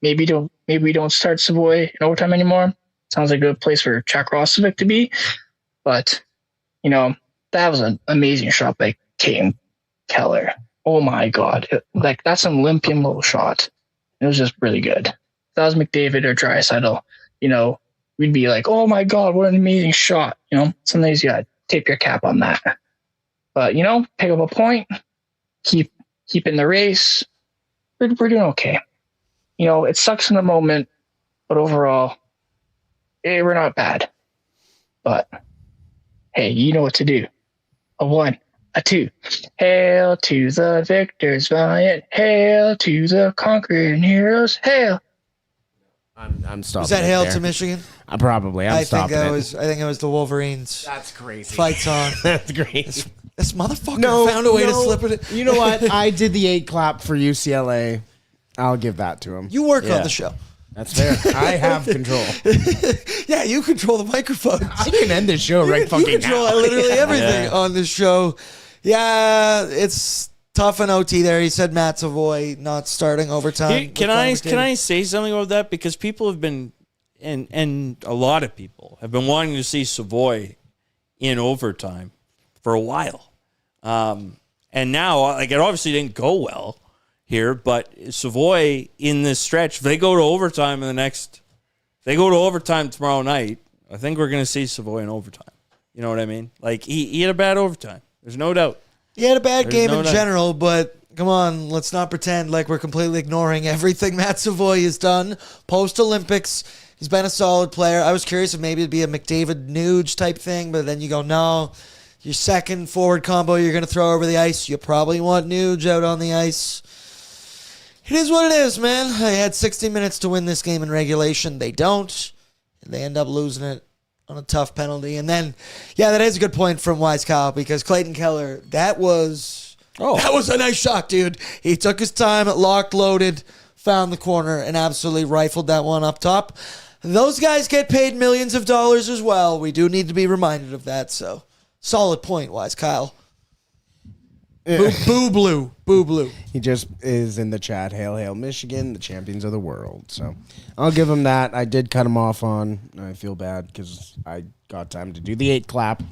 Maybe we don't start Savoy in overtime anymore. Sounds like a good place for Jack Roslovic to be. But, that was an amazing shot by Kane Keller. Oh my God. That's an Olympian little shot. It was just really good. If that was McDavid or Draisaitl, we'd be like, oh my God, what an amazing shot. Sometimes you gotta tip your cap on that. But, pick up a point, keep in the race. We're doing okay. It sucks in the moment, but overall, we're not bad. But, hey, you know what to do. A 1, a 2. Hail to the victors valiant. Hail to the conquering heroes. Hail. I'm stopping. Was that Hail to Michigan? Probably. I think it was the Wolverines. That's crazy. Fight song. That's great. This motherfucker found a way to slip it. You know what? I did the 8 clap for UCLA. I'll give that to him. You work on the show. That's fair. I have control. Yeah, you control the microphone. I can end this show right fucking now. You control literally everything on this show. Yeah, it's tough in OT there. He said Matt Savoy not starting overtime. Can I say something about that? Because people have been, and a lot of people have been wanting to see Savoy in overtime for a while. And now, it obviously didn't go well here, but Savoy in this stretch, if they go to overtime tomorrow night, I think we're going to see Savoy in overtime. You know what I mean? He had a bad overtime. There's no doubt. He had a bad game in general, but come on, let's not pretend like we're completely ignoring everything Matt Savoy has done post-Olympics. He's been a solid player. I was curious if maybe it'd be a McDavid Nuge type thing, but then you go, no. Your second forward combo you're going to throw over the ice, you probably want Nuge out on the ice. It is what it is, man. They had 60 minutes to win this game in regulation. They don't. And they end up losing it on a tough penalty. And then, that is a good point from Wise Kyle, because Clayton Keller, that was a nice shot, dude. He took his time, locked, loaded, found the corner, and absolutely rifled that one up top. Those guys get paid millions of dollars as well. We do need to be reminded of that, so solid point, Wise Kyle. Boo blue. Boo blue. He just is in the chat. Hail, hail, Michigan, the champions of the world. So I'll give him that. I did cut him off on. I feel bad because I got time to do the 8 clap.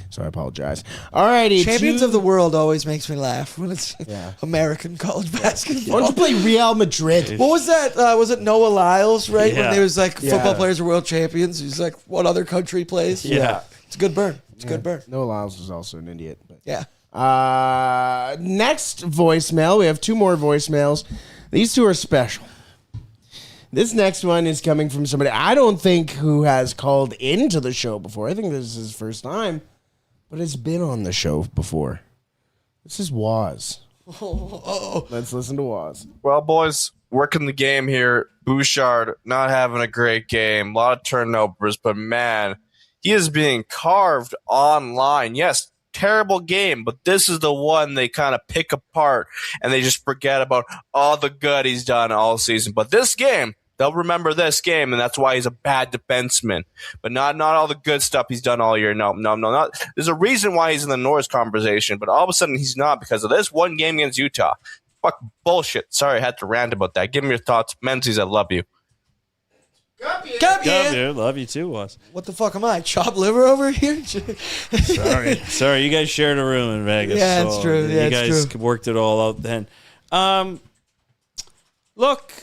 So I apologize. All righty. Champions of the world always makes me laugh when it's Yeah. American college basketball. Why don't you play Real Madrid? What was that? Was it Noah Lyles, right? Yeah. When there was like Yeah. football players are world champions. He's like, what other country plays? Yeah. It's a good burn. It's a good burn. Noah Lyles is also an idiot. But. Yeah. Next voicemail. We have 2 more voicemails. These 2 are special. This next one is coming from somebody I don't think who has called into the show before. I think this is his first time, but has been on the show before. This is Waz. Let's listen to Waz. Well, boys, working the game here. Bouchard not having a great game. A lot of turnovers, but man, he is being carved online. Yes, terrible game, but this is the one they kind of pick apart and they just forget about all the good he's done all season. But this game, they'll remember this game, and that's why he's a bad defenseman. But not all the good stuff he's done all year. No, not. There's a reason why he's in the Norris conversation, but all of a sudden he's not because of this one game against Utah. Fuck bullshit. Sorry, I had to rant about that. Give me your thoughts. Menzies, I love you. Come Come here. here. Love you too, Was. What the fuck am I? Chopped liver over here? Sorry, you guys shared a room in Vegas. Yeah, it's true. Yeah, you it's guys true. worked it all out then. Look,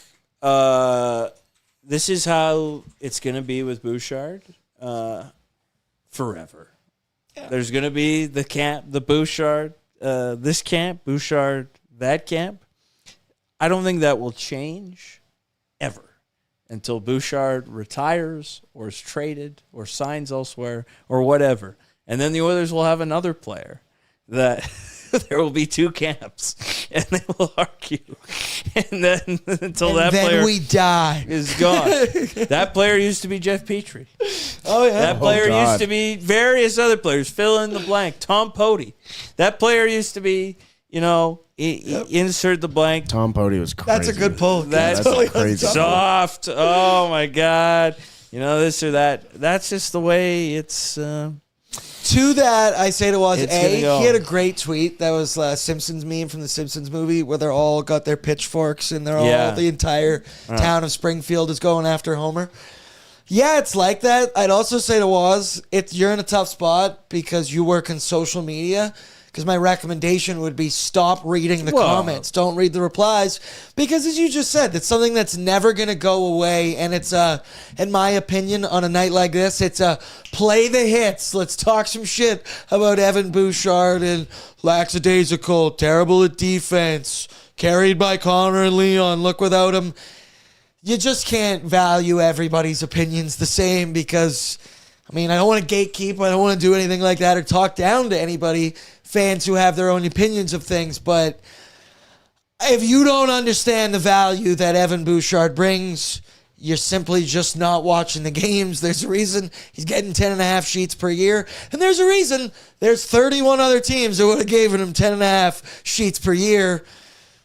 this is how it's going to be with Bouchard forever. Yeah. There's going to be the camp, the Bouchard, this camp, Bouchard, that camp. I don't think that will change ever until Bouchard retires or is traded or signs elsewhere or whatever. And then the Oilers will have another player that there will be 2 camps and they will argue. And then until that player we die. is gone. That player used to be Jeff Petrie. Oh, yeah. That player used to be various other players. Fill in the blank. Tom Pody. That player used to be, insert the blank. Tom Pody was crazy. That's a good pull. That's crazy. soft. Oh, my God. This or that. That's just the way it's... To that, I say to Waz, It's gonna go. he had a great tweet. That was Simpsons meme from the Simpsons movie where they're all got their pitchforks and they're all, the entire town of Springfield is going after Homer. Yeah, it's like that. I'd also say to Waz, you're in a tough spot because you work in social media. Because my recommendation would be stop reading the comments. Don't read the replies. Because as you just said, it's something that's never going to go away. And it's, in my opinion, on a night like this, it's play the hits. Let's talk some shit about Evan Bouchard and lackadaisical, terrible at defense, carried by Connor and Leon. Look without him. You just can't value everybody's opinions the same because... I don't want to gatekeep. I don't want to do anything like that or talk down to anybody, fans who have their own opinions of things. But if you don't understand the value that Evan Bouchard brings, you're simply just not watching the games. There's a reason he's getting 10.5 sheets per year. And there's a reason there's 31 other teams that would have given him 10.5 sheets per year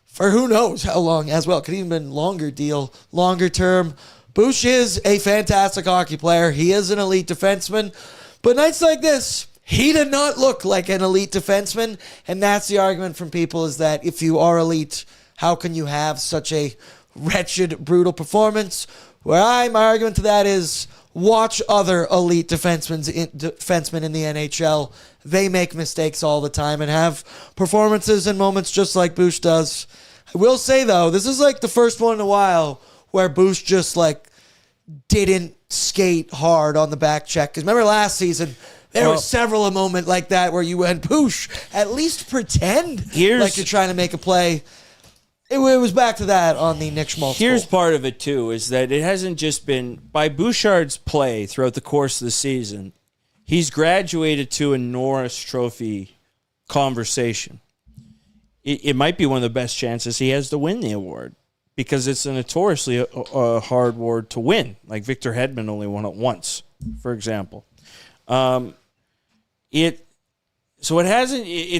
for who knows how long as well. Could even been longer deal, longer term. Bouch is a fantastic hockey player. He is an elite defenseman. But nights like this, he did not look like an elite defenseman. And that's the argument from people is that if you are elite, how can you have such a wretched, brutal performance? My argument to that is watch other elite defensemen in the NHL. They make mistakes all the time and have performances and moments just like Bouch does. I will say, though, this is like the first one in a while where Bouch just didn't skate hard on the back check. Because remember last season, there was several a moment like that where you went, Bouch, at least pretend like you're trying to make a play. It was back to that on the Nick Schmaltz Here's goal. part of it, too, is that it hasn't just been... By Bouchard's play throughout the course of the season, he's graduated to a Norris Trophy conversation. It might be one of the best chances he has to win the award. Because it's a notoriously hard award to win. Like Victor Hedman only won it once, for example. It's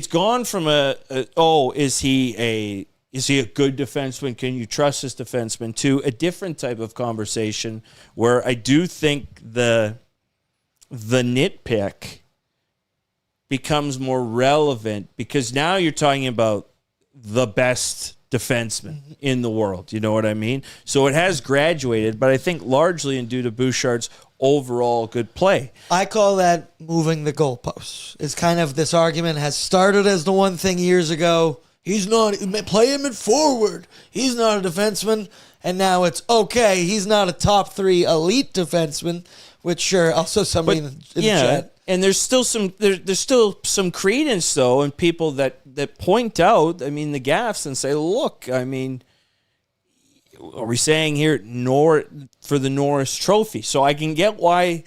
gone from is he a good defenseman? Can you trust this defenseman? To a different type of conversation where I do think the nitpick becomes more relevant because now you're talking about the best defenseman in the world. You know what I mean? So it has graduated, but I think largely due to Bouchard's overall good play. I call that moving the goalposts. It's kind of this argument has started as the one thing years ago. He's not, play him at forward. He's not a defenseman. And now it's okay. He's not a top 3 elite defenseman, which sure, also somebody in the chat. And there's still some credence though, and people that point out, I mean, the gaffes and say, look, I mean, are we saying here for the Norris Trophy? So I can get why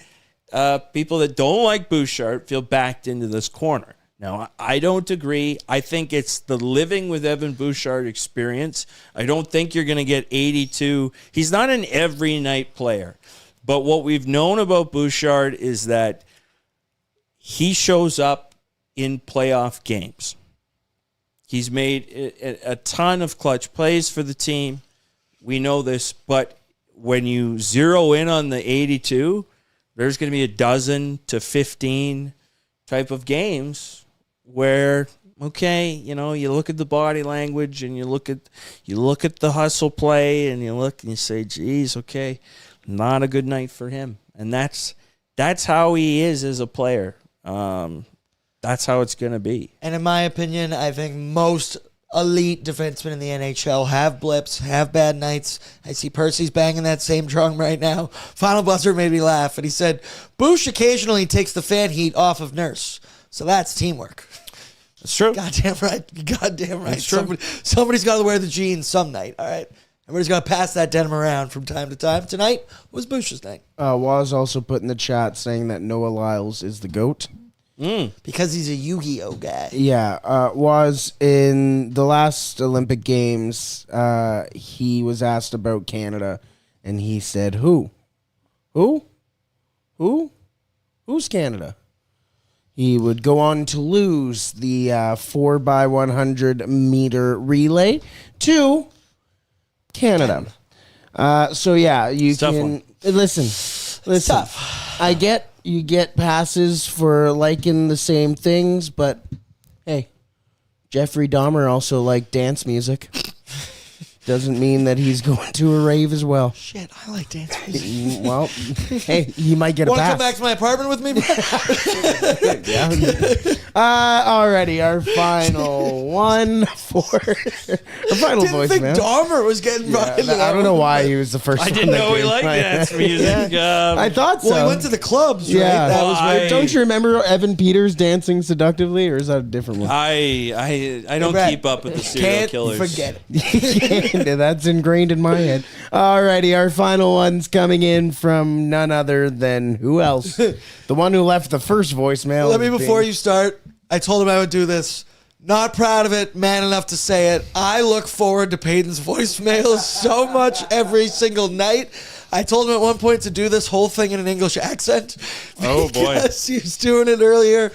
people that don't like Bouchard feel backed into this corner. Now, I don't agree. I think it's the living with Evan Bouchard experience. I don't think you're going to get 82. He's not an every night player. But what we've known about Bouchard is that he shows up in playoff games. He's made a ton of clutch plays for the team. We know this, but when you zero in on the 82, there's going to be a dozen to 15 type of games where, okay, you know, you look at the body language and you look at the hustle play and you look and you say, geez, okay, not a good night for him. And that's how he is as a player. That's how it's going to be. And in my opinion, I think most elite defensemen in the NHL have blips, have bad nights. I see Percy's banging that same drum right now. Final buzzer made me laugh, and he said, Boosh occasionally takes the fan heat off of Nurse. So that's teamwork. That's true. Goddamn right. Goddamn right. That's true. Somebody's got to wear the jeans some night, all right? Everybody's got to pass that denim around from time to time. Tonight was Boosh's night. Waz also put in the chat saying that Noah Lyles is the GOAT. Because he's a Yu-Gi-Oh guy. Yeah, was in the last Olympic Games, he was asked about Canada, and he said, Who? Who's Canada? He would go on to lose the 4x100 meter relay to Canada. So yeah, you can listen. Tough. I get you get passes for liking the same things, but hey, Jeffrey Dahmer also liked dance music. Doesn't mean that he's going to a rave as well. Shit, I like dance music. Well, hey, he might get a pass. Want to come back to my apartment with me? Yeah. Alrighty, our final one for our final Didn't voicemail. think Dahmer was getting brought into that. I don't know why he was the first I one. didn't know he liked dance music. I thought so. Well, he went to the clubs, right? Yeah. That was weird. Don't you remember Evan Peters dancing seductively, or is that a different one? I don't keep up with the serial killers. Forget it. That's ingrained in my head. Alrighty, our final one's coming in from none other than who else? The one who left the first voicemail. Let me, before you start, I told him I would do this. Not proud of it, man enough to say it. I look forward to Peyton's voicemails so much every single night. I told him at one point to do this whole thing in an English accent. Oh, boy. Because he was doing it earlier.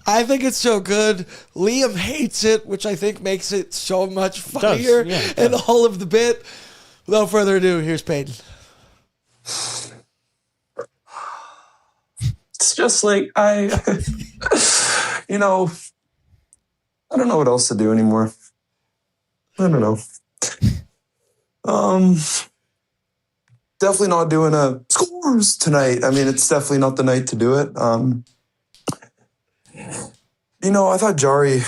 I think it's so good. Liam hates it, which I think makes it so much funnier and all of the bit. Without further ado, here's Peyton. It's just like I don't know what else to do anymore. I don't know. Definitely not doing a scores tonight. I mean, it's definitely not the night to do it. I thought Jari,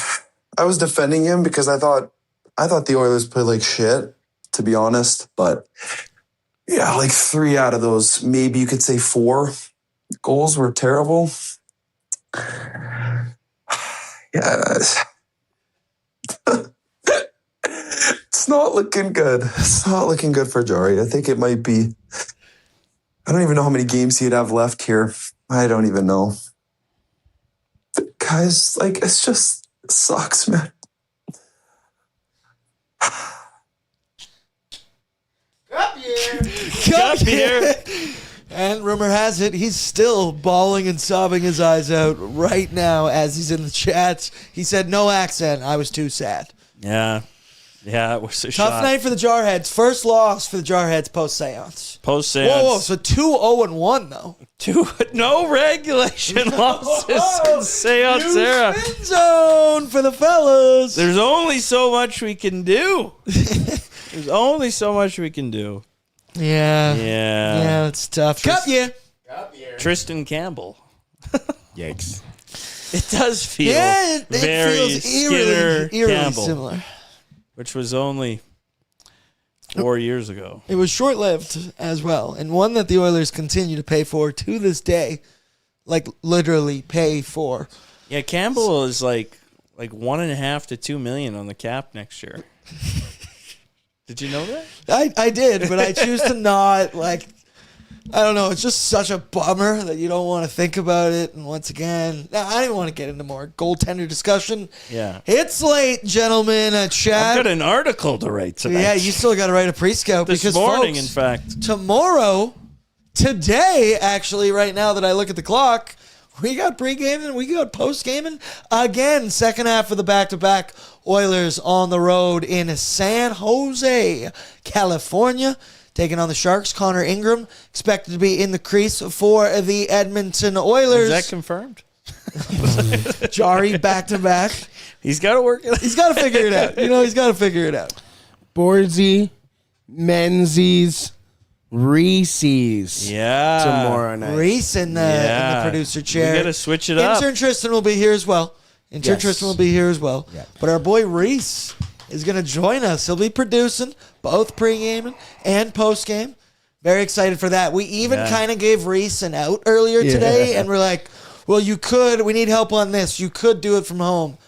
I was defending him because I thought the Oilers played like shit, to be honest. But yeah, like 3 out of those, maybe you could say 4 goals were terrible. Yeah. It's not looking good. It's not looking good for Jari. I think it might be. I don't even know how many games he'd have left here. I don't even know. But guys, like, it sucks, man. Cup here. And rumor has it, he's still bawling and sobbing his eyes out right now as he's in the chats. He said, no accent. I was too sad. Yeah. Yeah, it was a Tough shot. night for the Jarheads. First loss for the Jarheads post-seance. Post-seance. Whoa, so 2-0-1, though. No regulation losses in seance era. Spin zone for the fellas. There's only so much we can do. There's only so much we can do. Yeah. Yeah. It's tough. Cup year. Tristan Campbell. Yikes. It does feel it very feels Skinner eerily Campbell, similar. which was only 4 years ago. It was short-lived as well, and one that the Oilers continue to pay for to this day, like literally pay for. Yeah, Campbell is like 1.5 to 2 million on the cap next year. Did you know that? I did, but I choose to not, I don't know. It's just such a bummer that you don't want to think about it. And once again, I didn't want to get into more goaltender discussion. Yeah. It's late, gentlemen. Chad. I've got an article to write tonight. Yeah, you still got to write a pre-scout. This because, morning, folks, in fact. Today, actually, right now that I look at the clock, we got pre-gaming and we got post-gaming. Again, second half of the back-to-back. Oilers on the road in San Jose, California, taking on the Sharks. Connor Ingram expected to be in the crease for the Edmonton Oilers. Is that confirmed? Jari back-to-back. He's got to work it out. He's got to figure it out. He's got to figure it out. Bordzy, Menzies, Reese's. Yeah. Tomorrow night. Reese in the producer chair. We got to switch it up. Intern Tristan will be here as well. Yeah. But our boy Reese is going to join us. He'll be producing both pre-gaming and post-game. Very excited for that. We even kind of gave Reese an out earlier today, and we're like, well, we need help on this. You could do it from home.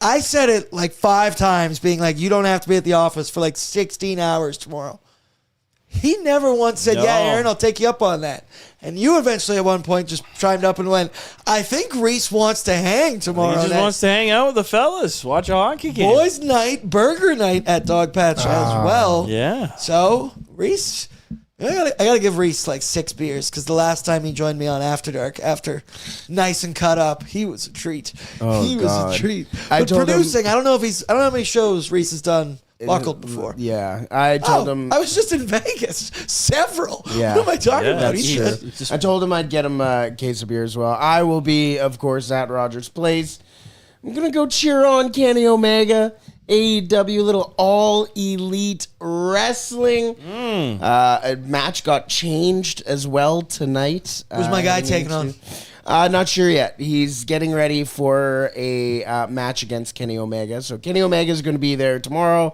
I said it 5 times, being like, you don't have to be at the office for 16 hours tomorrow. He never once said, yeah, Aaron, I'll take you up on that. And you eventually at one point just chimed up and went, I think Reese wants to hang tomorrow. He just wants to hang out with the fellas, watch a hockey game. Boys night, burger night at Dog Patch as well. Yeah. So, Reese, I gotta give Reese 6 beers, because the last time he joined me on After Dark, after nice and cut up, he was a treat. He was a treat. But producing, I don't know how many shows Reese has done buckled before. Yeah, I told him. I was just in Vegas. Several. Yeah. What am I talking about? That's true. I told him I'd get him a case of beer as well. I will be, of course, at Rogers Place. I'm going to go cheer on Kenny Omega. AEW, little all elite wrestling. A match got changed as well tonight. Who's my guy taking on? Not sure yet. He's getting ready for a match against Kenny Omega. So Kenny Omega is going to be there tomorrow.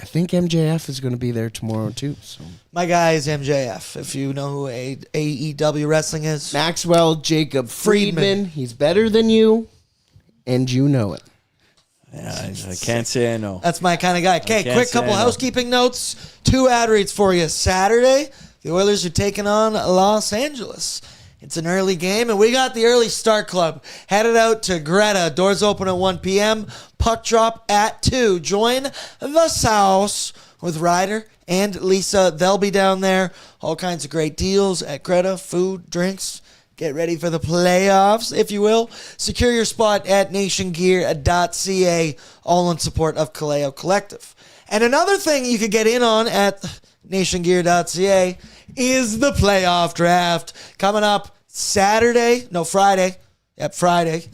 I think MJF is going to be there tomorrow too. So my guy is MJF. If you know who AEW wrestling is, Maxwell Jacob Friedman. He's better than you, and you know it. Yeah, I can't say I know. That's my kind of guy. Okay, quick couple housekeeping notes. 2 ad reads for you. Saturday, the Oilers are taking on Los Angeles. It's an early game, and we got the early start club. Headed out to Greta. Doors open at 1 p.m. Puck drop at 2. Join the South with Ryder and Lisa. They'll be down there. All kinds of great deals at Greta. Food, drinks. Get ready for the playoffs, if you will. Secure your spot at nationgear.ca, all in support of Kaleo Collective. And another thing you could get in on at nationgear.ca is the playoff draft. Coming up Friday. Yep, Friday.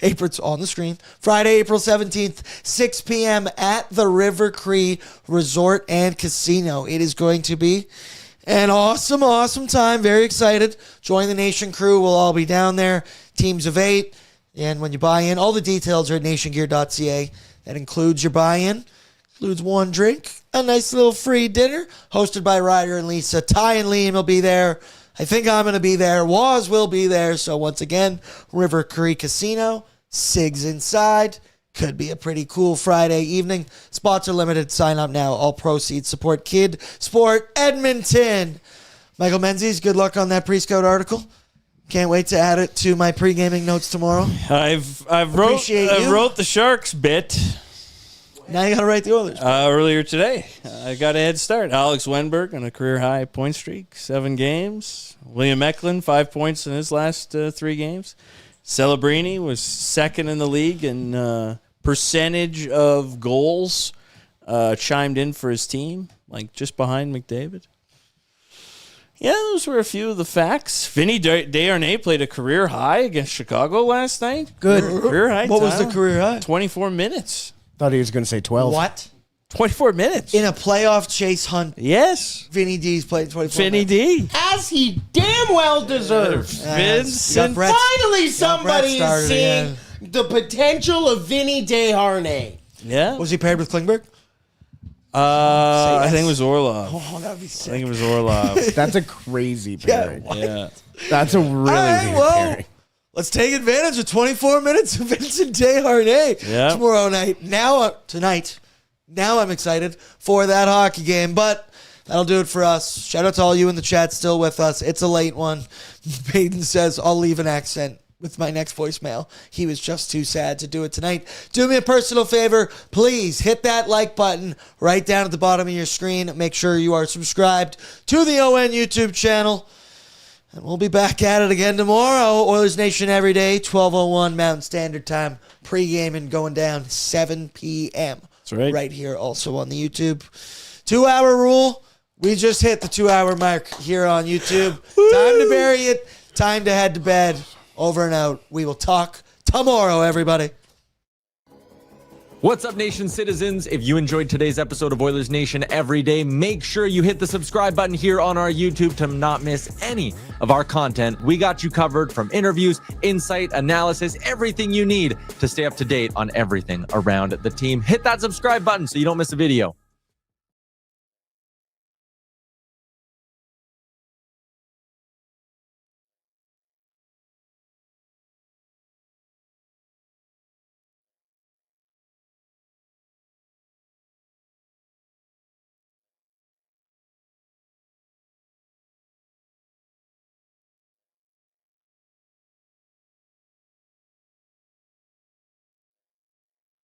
April's on the screen. Friday, April 17th, 6 p.m. at the River Cree Resort and Casino. It is going to be an awesome, awesome time. Very excited. Join the Nation crew. We'll all be down there. Teams of 8. And when you buy in, all the details are at nationgear.ca. That includes your buy-in. Includes 1 drink, a nice little free dinner, hosted by Ryder and Lisa. Ty and Liam will be there. I think I'm going to be there. Waz will be there. So once again, River Cree Casino, SIGs inside. Could be a pretty cool Friday evening. Spots are limited. Sign up now. All proceeds support Kid Sport Edmonton. Michael Menzies, good luck on that pre-scout article. Can't wait to add it to my pre-gaming notes tomorrow. I've wrote the Sharks bit. Now you got to write the Oilers. Earlier today. I got a head start. Alex Wenberg on a career-high point streak, 7 games. William Eklund, 5 points in his last 3 games. Celebrini was second in the league in percentage of goals chimed in for his team, like just behind McDavid. Yeah, those were a few of the facts. Vinny Desharnais played a career high against Chicago last night. Good. Career high. What was the career high? 24 minutes. Thought he was going to say 12. What? 24 minutes. In a playoff chase hunt. Yes. Vinny D's played 24 Vinny minutes. D. As he damn well deserves. Vincent. Finally, somebody is started seeing again. the potential of Vinny Desharnais. Yeah. Was he paired with Klingberg? I think it was Orlov. Oh, that would be sick. I think it was Orlov. That's a crazy pairing. Yeah. That's a really weird pairing. Let's take advantage of 24 minutes of Vincent Desharnais tomorrow night. Tonight. Now I'm excited for that hockey game, but that'll do it for us. Shout out to all you in the chat still with us. It's a late one. Peyton says, I'll leave an accent with my next voicemail. He was just too sad to do it tonight. Do me a personal favor. Please hit that like button right down at the bottom of your screen. Make sure you are subscribed to the ON YouTube channel. And we'll be back at it again tomorrow. Oilers Nation every day, 12:01 Mountain Standard Time. Pre-game and going down 7 p.m. That's right. Right here also on the YouTube. 2-hour rule. We just hit the 2-hour mark here on YouTube. Time to bury it. Time to head to bed. Over and out. We will talk tomorrow, everybody. What's up, Nation citizens? If you enjoyed today's episode of Oilers Nation Every Day, make sure you hit the subscribe button here on our YouTube to not miss any of our content. We got you covered from interviews, insight, analysis, everything you need to stay up to date on everything around the team. Hit that subscribe button so you don't miss a video.